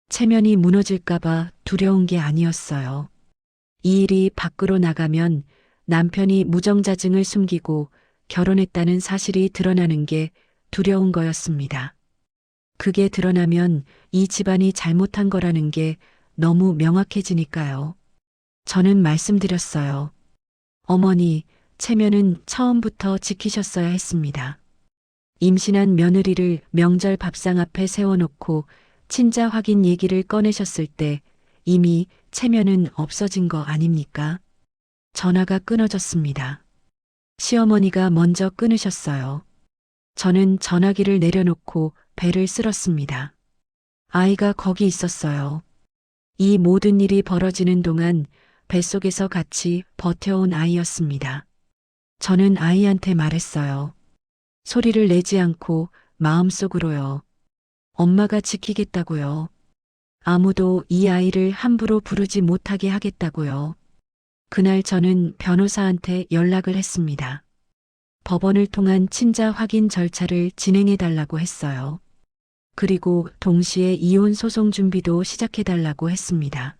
체면이 무너질까봐 두려운 게 아니었어요. 이 일이 밖으로 나가면 남편이 무정자증을 숨기고 결혼했다는 사실이 드러나는 게 두려운 거였습니다. 그게 드러나면 이 집안이 잘못한 거라는 게 너무 명확해지니까요. 저는 말씀드렸어요. 어머니, 체면은 처음부터 지키셨어야 했습니다. 임신한 며느리를 명절 밥상 앞에 세워놓고 친자 확인 얘기를 꺼내셨을 때 이미 체면은 없어진 거 아닙니까? 전화가 끊어졌습니다. 시어머니가 먼저 끊으셨어요. 저는 전화기를 내려놓고 배를 쓸었습니다. 아이가 거기 있었어요. 이 모든 일이 벌어지는 동안 뱃속에서 같이 버텨온 아이였습니다. 저는 아이한테 말했어요. 소리를 내지 않고 마음속으로요. 엄마가 지키겠다고요. 아무도 이 아이를 함부로 부르지 못하게 하겠다고요. 그날 저는 변호사한테 연락을 했습니다. 법원을 통한 친자 확인 절차를 진행해 달라고 했어요. 그리고 동시에 이혼 소송 준비도 시작해 달라고 했습니다.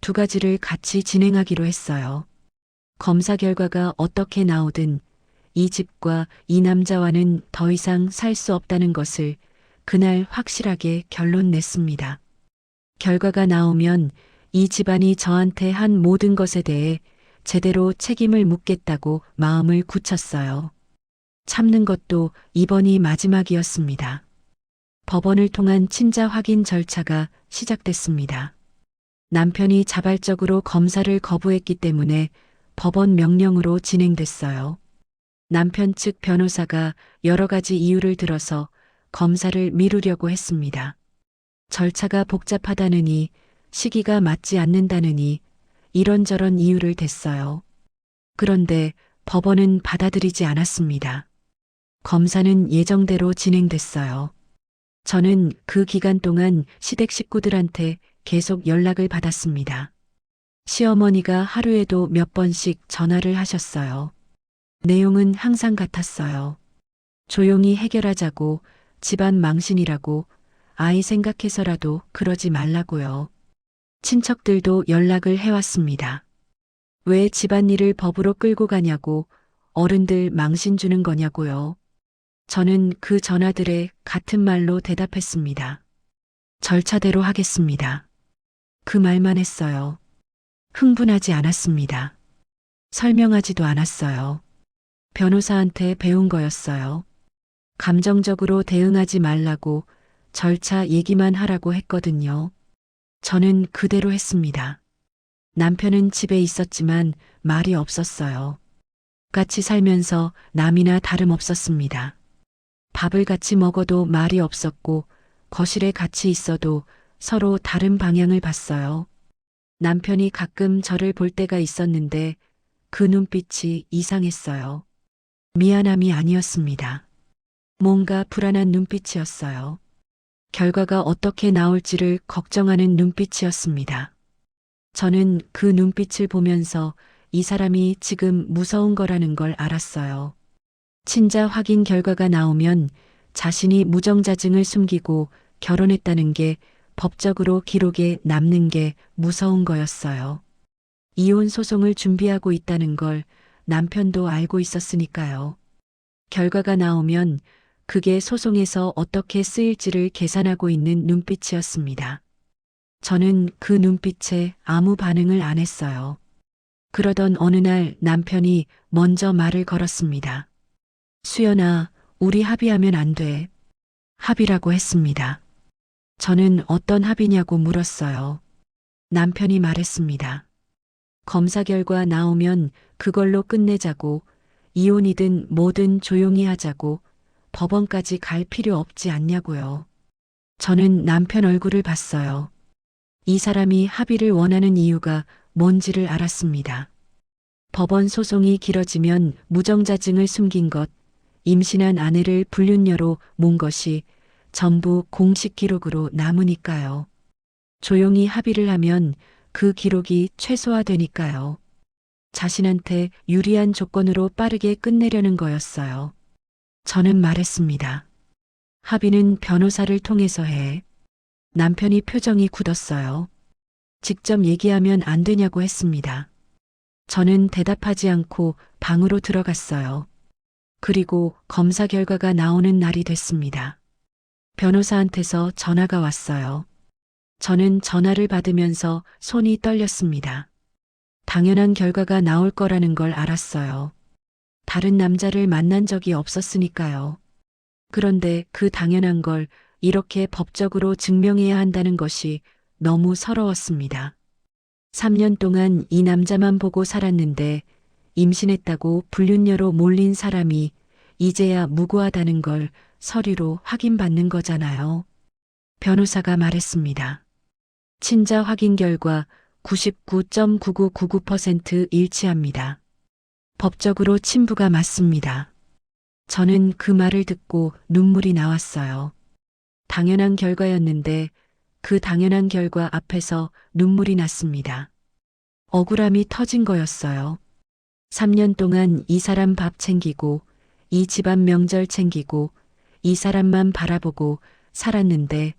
두 가지를 같이 진행하기로 했어요. 검사 결과가 어떻게 나오든 이 집과 이 남자와는 더 이상 살 수 없다는 것을 그날 확실하게 결론 냈습니다. 결과가 나오면 이 집안이 저한테 한 모든 것에 대해 제대로 책임을 묻겠다고 마음을 굳혔어요. 참는 것도 이번이 마지막이었습니다. 법원을 통한 친자 확인 절차가 시작됐습니다. 남편이 자발적으로 검사를 거부했기 때문에 법원 명령으로 진행됐어요. 남편 측 변호사가 여러 가지 이유를 들어서 검사를 미루려고 했습니다. 절차가 복잡하다느니 시기가 맞지 않는다느니 이런저런 이유를 댔어요. 그런데 법원은 받아들이지 않았습니다. 검사는 예정대로 진행됐어요. 저는 그 기간 동안 시댁 식구들한테 계속 연락을 받았습니다. 시어머니가 하루에도 몇 번씩 전화를 하셨어요. 내용은 항상 같았어요. 조용히 해결하자고, 집안 망신이라고, 아이 생각해서라도 그러지 말라고요. 친척들도 연락을 해왔습니다. 왜 집안일을 법으로 끌고 가냐고, 어른들 망신 주는 거냐고요. 저는 그 전화들에 같은 말로 대답했습니다. 절차대로 하겠습니다. 그 말만 했어요. 흥분하지 않았습니다. 설명하지도 않았어요. 변호사한테 배운 거였어요. 감정적으로 대응하지 말라고 절차 얘기만 하라고 했거든요. 저는 그대로 했습니다. 남편은 집에 있었지만 말이 없었어요. 같이 살면서 남이나 다름없었습니다. 밥을 같이 먹어도 말이 없었고 거실에 같이 있어도 서로 다른 방향을 봤어요. 남편이 가끔 저를 볼 때가 있었는데 그 눈빛이 이상했어요. 미안함이 아니었습니다. 뭔가 불안한 눈빛이었어요. 결과가 어떻게 나올지를 걱정하는 눈빛이었습니다. 저는 그 눈빛을 보면서 이 사람이 지금 무서운 거라는 걸 알았어요. 친자 확인 결과가 나오면 자신이 무정자증을 숨기고 결혼했다는 게 법적으로 기록에 남는 게 무서운 거였어요. 이혼 소송을 준비하고 있다는 걸 남편도 알고 있었으니까요. 결과가 나오면 그게 소송에서 어떻게 쓰일지를 계산하고 있는 눈빛이었습니다. 저는 그 눈빛에 아무 반응을 안 했어요. 그러던 어느 날 남편이 먼저 말을 걸었습니다. 수연아, 우리 합의하면 안 돼. 합의라고 했습니다. 저는 어떤 합의냐고 물었어요. 남편이 말했습니다. 검사 결과 나오면 그걸로 끝내자고, 이혼이든 뭐든 조용히 하자고, 법원까지 갈 필요 없지 않냐고요. 저는 남편 얼굴을 봤어요. 이 사람이 합의를 원하는 이유가 뭔지를 알았습니다. 법원 소송이 길어지면 무정자증을 숨긴 것, 임신한 아내를 불륜녀로 몬 것이 전부 공식 기록으로 남으니까요. 조용히 합의를 하면 그 기록이 최소화되니까요. 자신한테 유리한 조건으로 빠르게 끝내려는 거였어요. 저는 말했습니다. 합의는 변호사를 통해서 해. 남편이 표정이 굳었어요. 직접 얘기하면 안 되냐고 했습니다. 저는 대답하지 않고 방으로 들어갔어요. 그리고 검사 결과가 나오는 날이 됐습니다. 변호사한테서 전화가 왔어요. 저는 전화를 받으면서 손이 떨렸습니다. 당연한 결과가 나올 거라는 걸 알았어요. 다른 남자를 만난 적이 없었으니까요. 그런데 그 당연한 걸 이렇게 법적으로 증명해야 한다는 것이 너무 서러웠습니다. 3년 동안 이 남자만 보고 살았는데 임신했다고 불륜녀로 몰린 사람이 이제야 무고하다는 걸 서류로 확인받는 거잖아요. 변호사가 말했습니다. 친자 확인 결과 99.9999% 일치합니다. 법적으로 친부가 맞습니다. 저는 그 말을 듣고 눈물이 나왔어요. 당연한 결과였는데 그 당연한 결과 앞에서 눈물이 났습니다. 억울함이 터진 거였어요. 3년 동안 이 사람 밥 챙기고 이 집안 명절 챙기고 이 사람만 바라보고 살았는데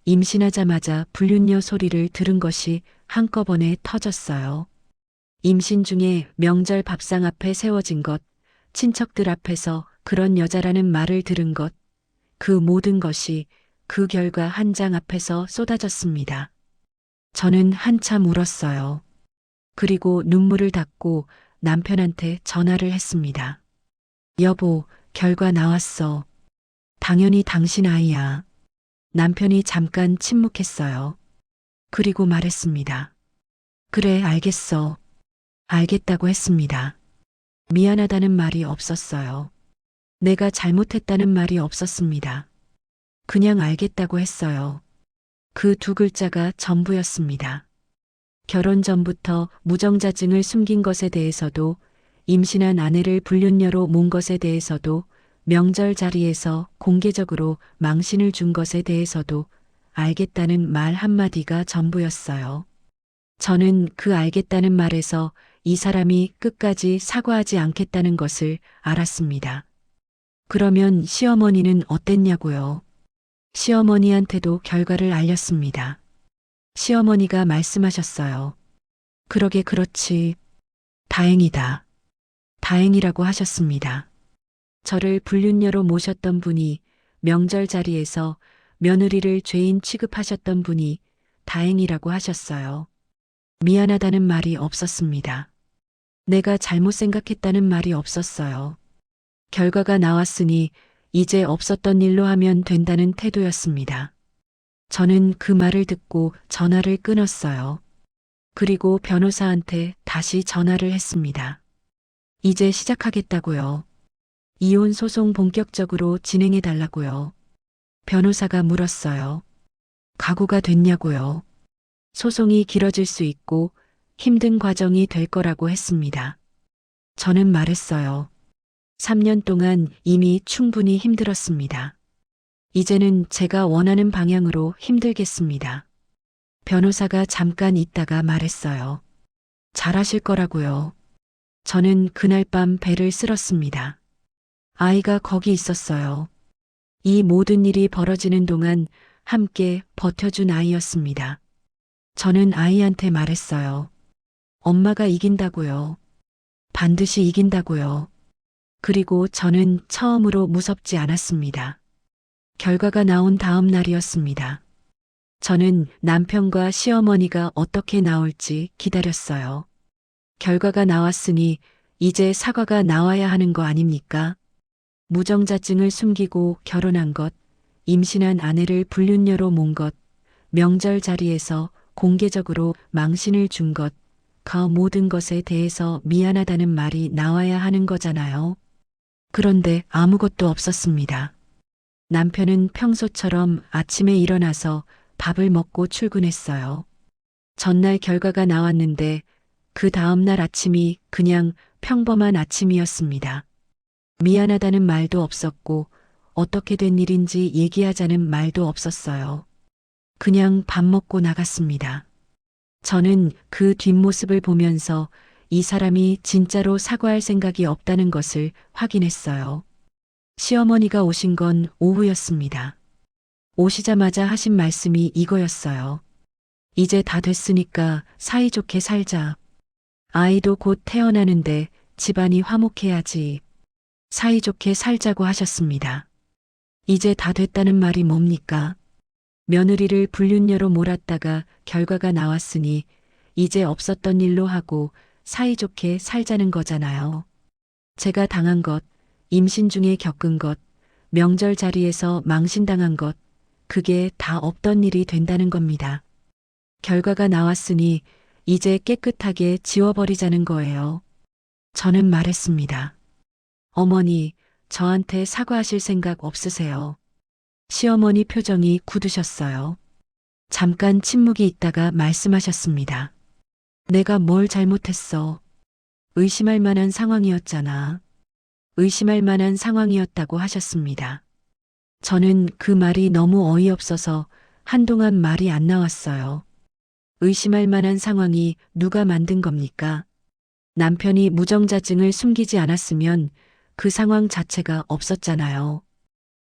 임신하자마자 불륜녀 소리를 들은 것이 한꺼번에 터졌어요. 임신 중에 명절 밥상 앞에 세워진 것, 친척들 앞에서 그런 여자라는 말을 들은 것, 그 모든 것이 그 결과 한 장 앞에서 쏟아졌습니다. 저는 한참 울었어요. 그리고 눈물을 닦고 남편한테 전화를 했습니다. 여보, 결과 나왔어. 당연히 당신 아이야. 남편이 잠깐 침묵했어요. 그리고 말했습니다. 그래, 알겠어. 알겠다고 했습니다. 미안하다는 말이 없었어요. 내가 잘못했다는 말이 없었습니다. 그냥 알겠다고 했어요. 그 두 글자가 전부였습니다. 결혼 전부터 무정자증을 숨긴 것에 대해서도 임신한 아내를 불륜녀로 몬 것에 대해서도 명절 자리에서 공개적으로 망신을 준 것에 대해서도 알겠다는 말 한마디가 전부였어요. 저는 그 알겠다는 말에서 이 사람이 끝까지 사과하지 않겠다는 것을 알았습니다. 그러면 시어머니는 어땠냐고요? 시어머니한테도 결과를 알렸습니다. 시어머니가 말씀하셨어요. 그러게 그렇지. 다행이다. 다행이라고 하셨습니다. 저를 불륜녀로 모셨던 분이 명절 자리에서 며느리를 죄인 취급하셨던 분이 다행이라고 하셨어요. 미안하다는 말이 없었습니다. 내가 잘못 생각했다는 말이 없었어요. 결과가 나왔으니 이제 없었던 일로 하면 된다는 태도였습니다. 저는 그 말을 듣고 전화를 끊었어요. 그리고 변호사한테 다시 전화를 했습니다. 이제 시작하겠다고요. 이혼 소송 본격적으로 진행해 달라고요. 변호사가 물었어요. 각오가 됐냐고요. 소송이 길어질 수 있고 힘든 과정이 될 거라고 했습니다. 저는 말했어요. 3년 동안 이미 충분히 힘들었습니다. 이제는 제가 원하는 방향으로 힘들겠습니다. 변호사가 잠깐 있다가 말했어요. 잘하실 거라고요. 저는 그날 밤 배를 쓸었습니다. 아이가 거기 있었어요. 이 모든 일이 벌어지는 동안 함께 버텨준 아이였습니다. 저는 아이한테 말했어요. 엄마가 이긴다고요. 반드시 이긴다고요. 그리고 저는 처음으로 무섭지 않았습니다. 결과가 나온 다음 날이었습니다. 저는 남편과 시어머니가 어떻게 나올지 기다렸어요. 결과가 나왔으니 이제 사과가 나와야 하는 거 아닙니까? 무정자증을 숨기고 결혼한 것, 임신한 아내를 불륜녀로 몬 것, 명절 자리에서 공개적으로 망신을 준 것, 그 모든 것에 대해서 미안하다는 말이 나와야 하는 거잖아요. 그런데 아무것도 없었습니다. 남편은 평소처럼 아침에 일어나서 밥을 먹고 출근했어요. 전날 결과가 나왔는데 그 다음날 아침이 그냥 평범한 아침이었습니다. 미안하다는 말도 없었고 어떻게 된 일인지 얘기하자는 말도 없었어요. 그냥 밥 먹고 나갔습니다. 저는 그 뒷모습을 보면서 이 사람이 진짜로 사과할 생각이 없다는 것을 확인했어요. 시어머니가 오신 건 오후였습니다. 오시자마자 하신 말씀이 이거였어요. 이제 다 됐으니까 사이좋게 살자. 아이도 곧 태어나는데 집안이 화목해야지. 사이좋게 살자고 하셨습니다. 이제 다 됐다는 말이 뭡니까? 며느리를 불륜녀로 몰았다가 결과가 나왔으니 이제 없었던 일로 하고 사이좋게 살자는 거잖아요. 제가 당한 것, 임신 중에 겪은 것, 명절 자리에서 망신당한 것, 그게 다 없던 일이 된다는 겁니다. 결과가 나왔으니 이제 깨끗하게 지워버리자는 거예요. 저는 말했습니다. 어머니, 저한테 사과하실 생각 없으세요? 시어머니 표정이 굳으셨어요. 잠깐 침묵이 있다가 말씀하셨습니다. 내가 뭘 잘못했어. 의심할 만한 상황이었잖아. 의심할 만한 상황이었다고 하셨습니다. 저는 그 말이 너무 어이없어서 한동안 말이 안 나왔어요. 의심할 만한 상황이 누가 만든 겁니까? 남편이 무정자증을 숨기지 않았으면 그 상황 자체가 없었잖아요.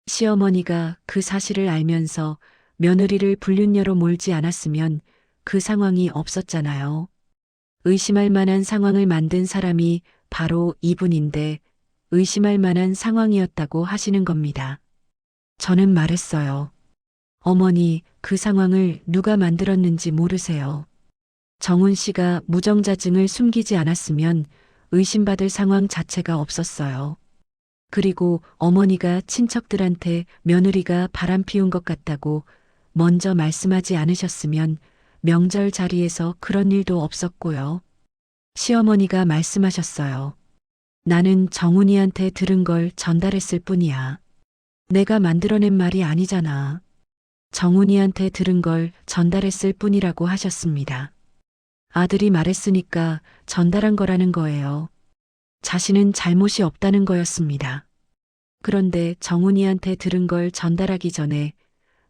시어머니가 그 사실을 알면서 며느리를 불륜녀로 몰지 않았으면 그 상황이 없었잖아요. 의심할 만한 상황을 만든 사람이 바로 이분인데 의심할 만한 상황이었다고 하시는 겁니다. 저는 말했어요. 어머니, 그 상황을 누가 만들었는지 모르세요. 정훈 씨가 무정자증을 숨기지 않았으면 의심받을 상황 자체가 없었어요. 그리고 어머니가 친척들한테 며느리가 바람 피운 것 같다고 먼저 말씀하지 않으셨으면 명절 자리에서 그런 일도 없었고요. 시어머니가 말씀하셨어요. 나는 정훈이한테 들은 걸 전달했을 뿐이야. 내가 만들어낸 말이 아니잖아. 정훈이한테 들은 걸 전달했을 뿐이라고 하셨습니다. 아들이 말했으니까 전달한 거라는 거예요. 자신은 잘못이 없다는 거였습니다. 그런데 정훈이한테 들은 걸 전달하기 전에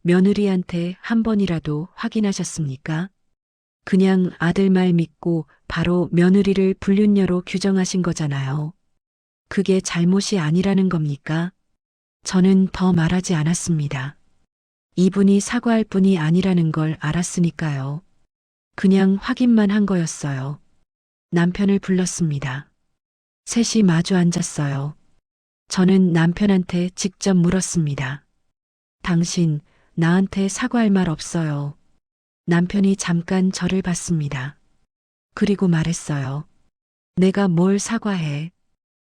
며느리한테 한 번이라도 확인하셨습니까? 그냥 아들 말 믿고 바로 며느리를 불륜녀로 규정하신 거잖아요. 그게 잘못이 아니라는 겁니까? 저는 더 말하지 않았습니다. 이분이 사과할 뿐이 아니라는 걸 알았으니까요. 그냥 확인만 한 거였어요. 남편을 불렀습니다. 셋이 마주 앉았어요. 저는 남편한테 직접 물었습니다. 당신, 나한테 사과할 말 없어요. 남편이 잠깐 저를 봤습니다. 그리고 말했어요. 내가 뭘 사과해.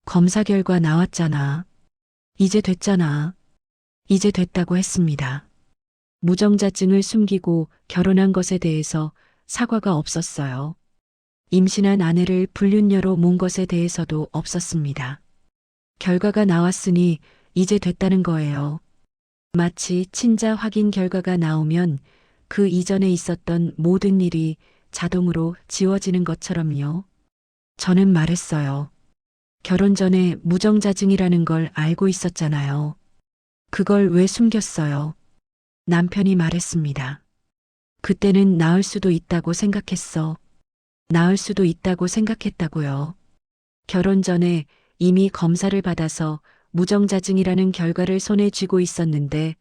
검사 결과 나왔잖아. 이제 됐잖아. 이제 됐다고 했습니다. 무정자증을 숨기고 결혼한 것에 대해서 사과가 없었어요. 임신한 아내를 불륜녀로 몬 것에 대해서도 없었습니다. 결과가 나왔으니 이제 됐다는 거예요. 마치 친자 확인 결과가 나오면 그 이전에 있었던 모든 일이 자동으로 지워지는 것처럼요. 저는 말했어요. 결혼 전에 무정자증이라는 걸 알고 있었잖아요. 그걸 왜 숨겼어요? 남편이 말했습니다. 그때는 나을 수도 있다고 생각했어. 나을 수도 있다고 생각했다고요. 결혼 전에 이미 검사를 받아서 무정자증이라는 결과를 손에 쥐고 있었는데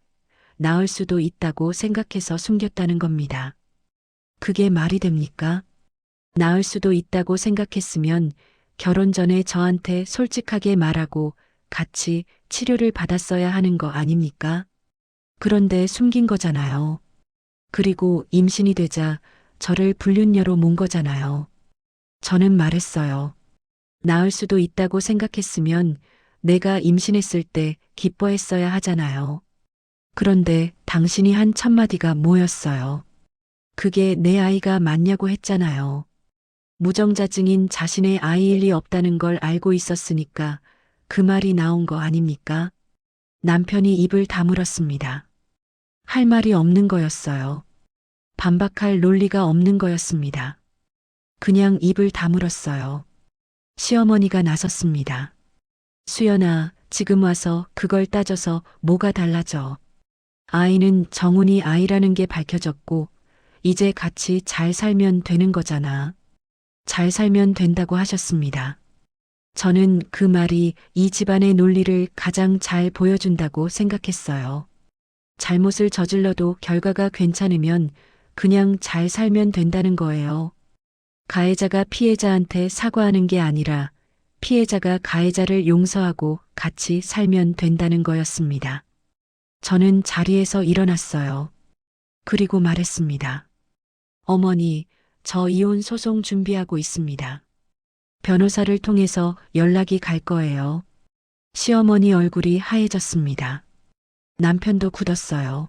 나을 수도 있다고 생각해서 숨겼다는 겁니다. 그게 말이 됩니까? 나을 수도 있다고 생각했으면 결혼 전에 저한테 솔직하게 말하고 같이 치료를 받았어야 하는 거 아닙니까? 그런데 숨긴 거잖아요. 그리고 임신이 되자 저를 불륜녀로 몬 거잖아요. 저는 말했어요. 나을 수도 있다고 생각했으면 내가 임신했을 때 기뻐했어야 하잖아요. 그런데 당신이 한 첫마디가 뭐였어요? 그게 내 아이가 맞냐고 했잖아요. 무정자증인 자신의 아이일 리 없다는 걸 알고 있었으니까 그 말이 나온 거 아닙니까? 남편이 입을 다물었습니다. 할 말이 없는 거였어요. 반박할 논리가 없는 거였습니다. 그냥 입을 다물었어요. 시어머니가 나섰습니다. 수연아, 지금 와서 그걸 따져서 뭐가 달라져. 아이는 정훈이 아이라는 게 밝혀졌고 이제 같이 잘 살면 되는 거잖아. 잘 살면 된다고 하셨습니다. 저는 그 말이 이 집안의 논리를 가장 잘 보여준다고 생각했어요. 잘못을 저질러도 결과가 괜찮으면 그냥 잘 살면 된다는 거예요. 가해자가 피해자한테 사과하는 게 아니라 피해자가 가해자를 용서하고 같이 살면 된다는 거였습니다. 저는 자리에서 일어났어요. 그리고 말했습니다. 어머니, 저 이혼 소송 준비하고 있습니다. 변호사를 통해서 연락이 갈 거예요. 시어머니 얼굴이 하얘졌습니다. 남편도 굳었어요.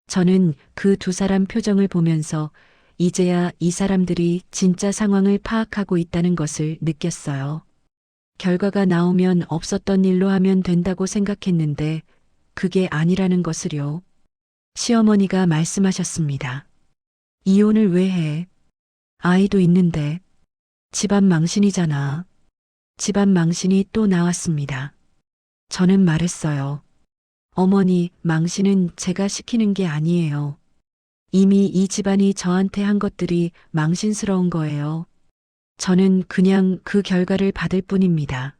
저는 그 두 사람 표정을 보면서 이제야 이 사람들이 진짜 상황을 파악하고 있다는 것을 느꼈어요. 결과가 나오면 없었던 일로 하면 된다고 생각했는데 그게 아니라는 것을요. 시어머니가 말씀하셨습니다. 이혼을 왜 해? 아이도 있는데. 집안 망신이잖아. 집안 망신이 또 나왔습니다. 저는 말했어요. 어머니, 망신은 제가 시키는 게 아니에요. 이미 이 집안이 저한테 한 것들이 망신스러운 거예요. 저는 그냥 그 결과를 받을 뿐입니다.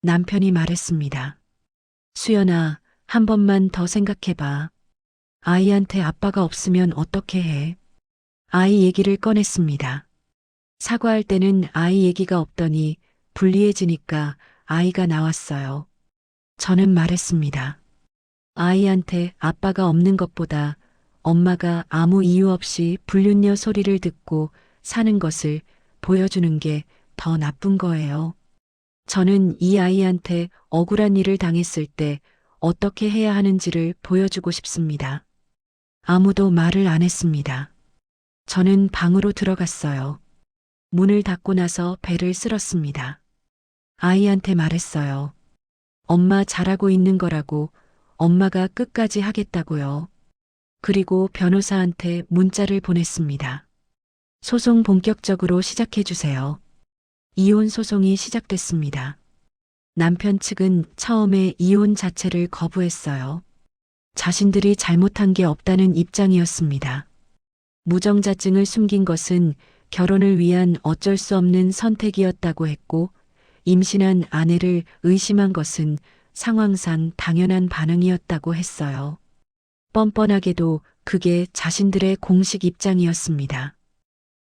남편이 말했습니다. 수연아, 한 번만 더 생각해봐. 아이한테 아빠가 없으면 어떻게 해? 아이 얘기를 꺼냈습니다. 사과할 때는 아이 얘기가 없더니 불리해지니까 아이가 나왔어요. 저는 말했습니다. 아이한테 아빠가 없는 것보다 엄마가 아무 이유 없이 불륜녀 소리를 듣고 사는 것을 보여주는 게 더 나쁜 거예요. 저는 이 아이한테 억울한 일을 당했을 때 어떻게 해야 하는지를 보여주고 싶습니다. 아무도 말을 안 했습니다. 저는 방으로 들어갔어요. 문을 닫고 나서 배를 쓸었습니다. 아이한테 말했어요. 엄마 잘하고 있는 거라고, 엄마가 끝까지 하겠다고요. 그리고 변호사한테 문자를 보냈습니다. 소송 본격적으로 시작해 주세요. 이혼 소송이 시작됐습니다. 남편 측은 처음에 이혼 자체를 거부했어요. 자신들이 잘못한 게 없다는 입장이었습니다. 무정자증을 숨긴 것은 결혼을 위한 어쩔 수 없는 선택이었다고 했고, 임신한 아내를 의심한 것은 상황상 당연한 반응이었다고 했어요. 뻔뻔하게도 그게 자신들의 공식 입장이었습니다.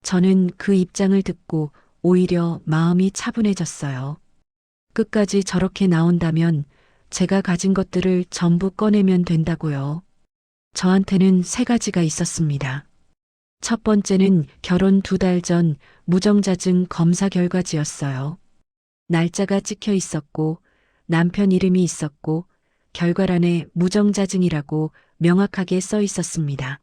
저는 그 입장을 듣고 오히려 마음이 차분해졌어요. 끝까지 저렇게 나온다면 제가 가진 것들을 전부 꺼내면 된다고요. 저한테는 3가지가 있었습니다. 첫 번째는 결혼 2달 전 무정자증 검사 결과지였어요. 날짜가 찍혀 있었고 남편 이름이 있었고 결과란에 무정자증이라고 명확하게 써 있었습니다.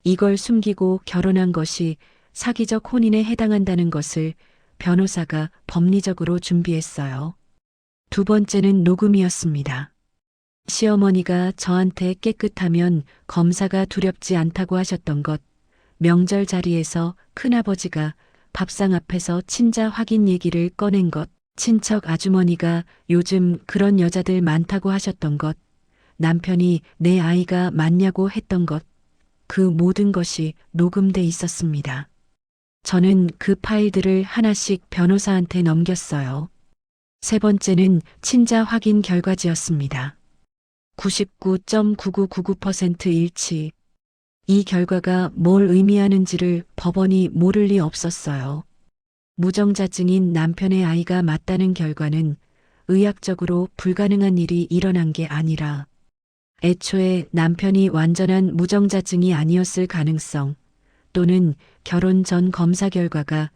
이걸 숨기고 결혼한 것이 사기적 혼인에 해당한다는 것을 변호사가 법리적으로 준비했어요. 두 번째는 녹음이었습니다. 시어머니가 저한테 깨끗하면 검사가 두렵지 않다고 하셨던 것, 명절 자리에서 큰아버지가 밥상 앞에서 친자 확인 얘기를 꺼낸 것, 친척 아주머니가 요즘 그런 여자들 많다고 하셨던 것, 남편이 내 아이가 맞냐고 했던 것, 그 모든 것이 녹음돼 있었습니다. 저는 그 파일들을 하나씩 변호사한테 넘겼어요. 3번째는 친자 확인 결과지였습니다. 99.9999% 일치. 이 결과가 뭘 의미하는지를 법원이 모를 리 없었어요. 무정자증인 남편의 아이가 맞다는 결과는 의학적으로 불가능한 일이 일어난 게 아니라 애초에 남편이 완전한 무정자증이 아니었을 가능성 또는 결혼 전 검사 결과가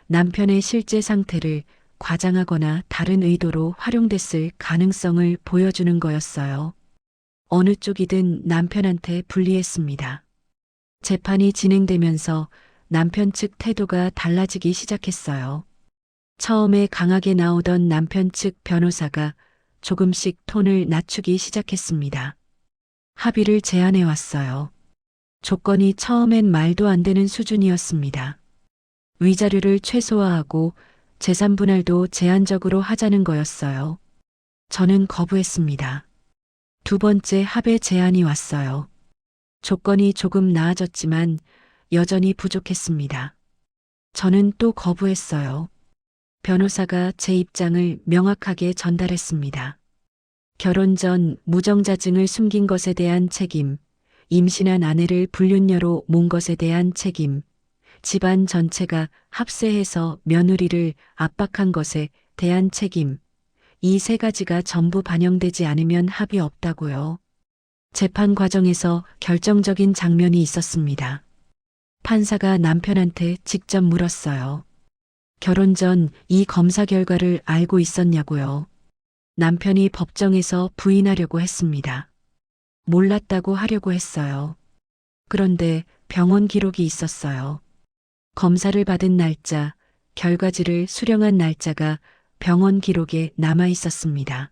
남편의 실제 상태를 과장하거나 다른 의도로 활용됐을 가능성을 보여주는 거였어요. 어느 쪽이든 남편한테 불리했습니다. 재판이 진행되면서 남편 측 태도가 달라지기 시작했어요. 처음에 강하게 나오던 남편 측 변호사가 조금씩 톤을 낮추기 시작했습니다. 합의를 제안해 왔어요. 조건이 처음엔 말도 안 되는 수준이었습니다. 위자료를 최소화하고 재산 분할도 제한적으로 하자는 거였어요. 저는 거부했습니다. 두 번째 합의 제안이 왔어요. 조건이 조금 나아졌지만 여전히 부족했습니다. 저는 또 거부했어요. 변호사가 제 입장을 명확하게 전달했습니다. 결혼 전 무정자증을 숨긴 것에 대한 책임, 임신한 아내를 불륜녀로 몬 것에 대한 책임, 집안 전체가 합세해서 며느리를 압박한 것에 대한 책임, 이 3가지가 전부 반영되지 않으면 합의 없다고요. 재판 과정에서 결정적인 장면이 있었습니다. 판사가 남편한테 직접 물었어요. 결혼 전 이 검사 결과를 알고 있었냐고요. 남편이 법정에서 부인하려고 했습니다. 몰랐다고 하려고 했어요. 그런데 병원 기록이 있었어요. 검사를 받은 날짜, 결과지를 수령한 날짜가 병원 기록에 남아 있었습니다.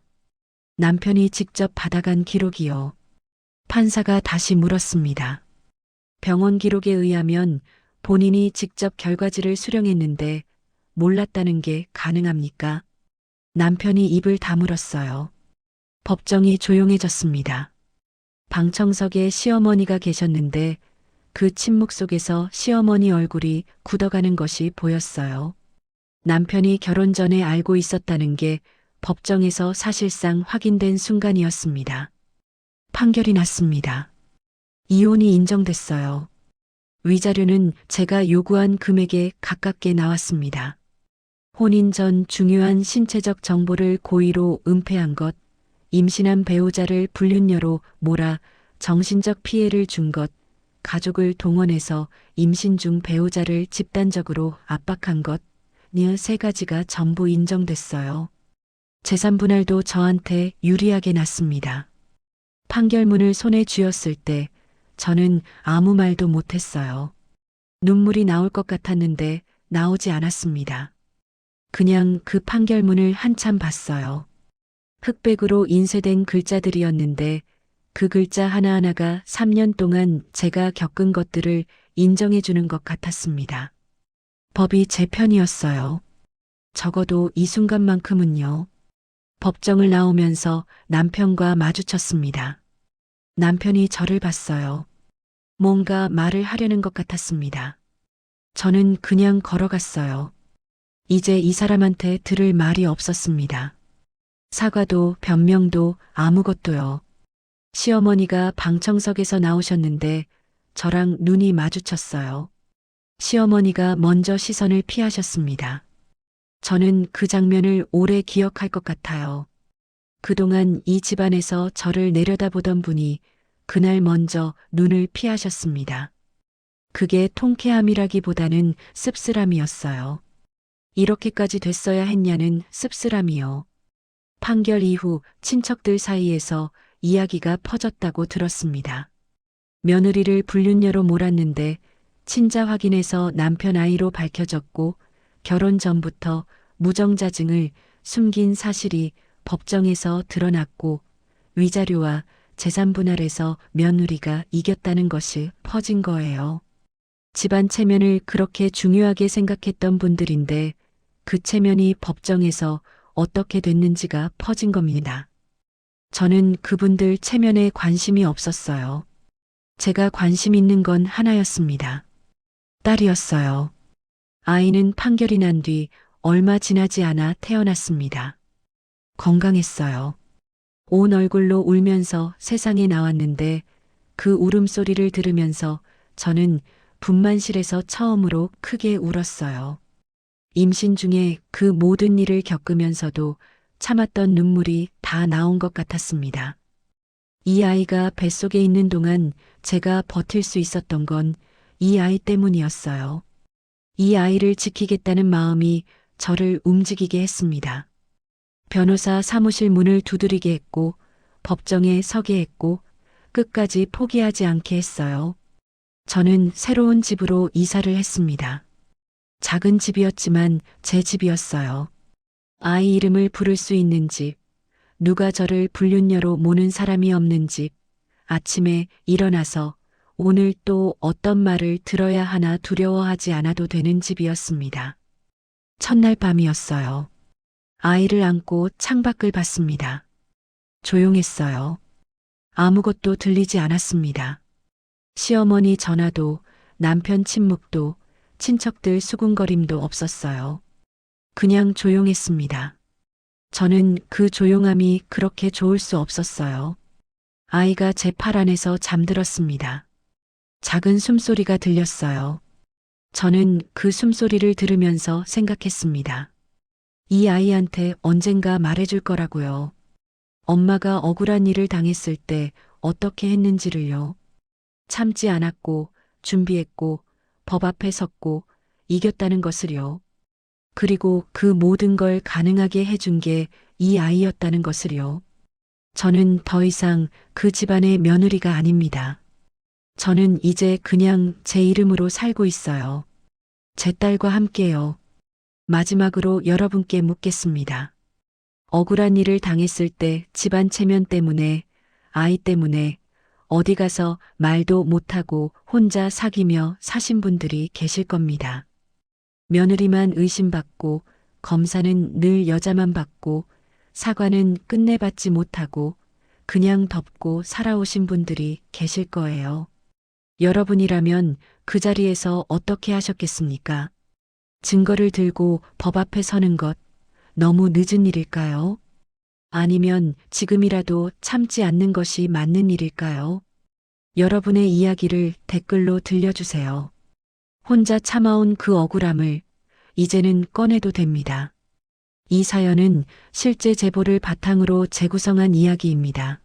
남편이 직접 받아간 기록이요. 판사가 다시 물었습니다. 병원 기록에 의하면 본인이 직접 결과지를 수령했는데 몰랐다는 게 가능합니까? 남편이 입을 다물었어요. 법정이 조용해졌습니다. 방청석에 시어머니가 계셨는데 그 침묵 속에서 시어머니 얼굴이 굳어가는 것이 보였어요. 남편이 결혼 전에 알고 있었다는 게 법정에서 사실상 확인된 순간이었습니다. 판결이 났습니다. 이혼이 인정됐어요. 위자료는 제가 요구한 금액에 가깝게 나왔습니다. 혼인 전 중요한 신체적 정보를 고의로 은폐한 것, 임신한 배우자를 불륜녀로 몰아 정신적 피해를 준 것, 가족을 동원해서 임신 중 배우자를 집단적으로 압박한 것, 이 세 가지가 전부 인정됐어요. 재산 분할도 저한테 유리하게 났습니다. 판결문을 손에 쥐었을 때 저는 아무 말도 못했어요. 눈물이 나올 것 같았는데 나오지 않았습니다. 그냥 그 판결문을 한참 봤어요. 흑백으로 인쇄된 글자들이었는데 그 글자 하나하나가 3년 동안 제가 겪은 것들을 인정해 주는 것 같았습니다. 법이 제 편이었어요. 적어도 이 순간만큼은요. 법정을 나오면서 남편과 마주쳤습니다. 남편이 저를 봤어요. 뭔가 말을 하려는 것 같았습니다. 저는 그냥 걸어갔어요. 이제 이 사람한테 들을 말이 없었습니다. 사과도 변명도 아무것도요. 시어머니가 방청석에서 나오셨는데 저랑 눈이 마주쳤어요. 시어머니가 먼저 시선을 피하셨습니다. 저는 그 장면을 오래 기억할 것 같아요. 그동안 이 집안에서 저를 내려다보던 분이 그날 먼저 눈을 피하셨습니다. 그게 통쾌함이라기보다는 씁쓸함이었어요. 이렇게까지 됐어야 했냐는 씁쓸함이요. 판결 이후 친척들 사이에서 이야기가 퍼졌다고 들었습니다. 며느리를 불륜녀로 몰았는데 친자 확인해서 남편 아이로 밝혀졌고 결혼 전부터 무정자증을 숨긴 사실이 법정에서 드러났고 위자료와 재산 분할에서 며느리가 이겼다는 것이 퍼진 거예요. 집안 체면을 그렇게 중요하게 생각했던 분들인데 그 체면이 법정에서 어떻게 됐는지가 퍼진 겁니다. 저는 그분들 체면에 관심이 없었어요. 제가 관심 있는 건 하나였습니다. 딸이었어요. 아이는 판결이 난 뒤 얼마 지나지 않아 태어났습니다. 건강했어요. 온 얼굴로 울면서 세상에 나왔는데 그 울음소리를 들으면서 저는 분만실에서 처음으로 크게 울었어요. 임신 중에 그 모든 일을 겪으면서도 참았던 눈물이 다 나온 것 같았습니다. 이 아이가 뱃속에 있는 동안 제가 버틸 수 있었던 건 이 아이 때문이었어요. 이 아이를 지키겠다는 마음이 저를 움직이게 했습니다. 변호사 사무실 문을 두드리게 했고 법정에 서게 했고 끝까지 포기하지 않게 했어요. 저는 새로운 집으로 이사를 했습니다. 작은 집이었지만 제 집이었어요. 아이 이름을 부를 수 있는 집, 누가 저를 불륜녀로 모는 사람이 없는 집, 아침에 일어나서 오늘 또 어떤 말을 들어야 하나 두려워하지 않아도 되는 집이었습니다. 첫날 밤이었어요. 아이를 안고 창밖을 봤습니다. 조용했어요. 아무것도 들리지 않았습니다. 시어머니 전화도 남편 침묵도 친척들 수군거림도 없었어요. 그냥 조용했습니다. 저는 그 조용함이 그렇게 좋을 수 없었어요. 아이가 제 팔 안에서 잠들었습니다. 작은 숨소리가 들렸어요. 저는 그 숨소리를 들으면서 생각했습니다. 이 아이한테 언젠가 말해줄 거라고요. 엄마가 억울한 일을 당했을 때 어떻게 했는지를요. 참지 않았고 준비했고 법 앞에 섰고 이겼다는 것을요. 그리고 그 모든 걸 가능하게 해준 게 이 아이였다는 것을요. 저는 더 이상 그 집안의 며느리가 아닙니다. 저는 이제 그냥 제 이름으로 살고 있어요. 제 딸과 함께요. 마지막으로 여러분께 묻겠습니다. 억울한 일을 당했을 때 집안 체면 때문에, 아이 때문에 어디 가서 말도 못하고 혼자 사귀며 사신 분들이 계실 겁니다. 며느리만 의심받고, 검사는 늘 여자만 받고, 사과는 끝내 받지 못하고, 그냥 덮고 살아오신 분들이 계실 거예요. 여러분이라면 그 자리에서 어떻게 하셨겠습니까? 증거를 들고 법 앞에 서는 것 너무 늦은 일일까요? 아니면 지금이라도 참지 않는 것이 맞는 일일까요? 여러분의 이야기를 댓글로 들려주세요. 혼자 참아온 그 억울함을 이제는 꺼내도 됩니다. 이 사연은 실제 제보를 바탕으로 재구성한 이야기입니다.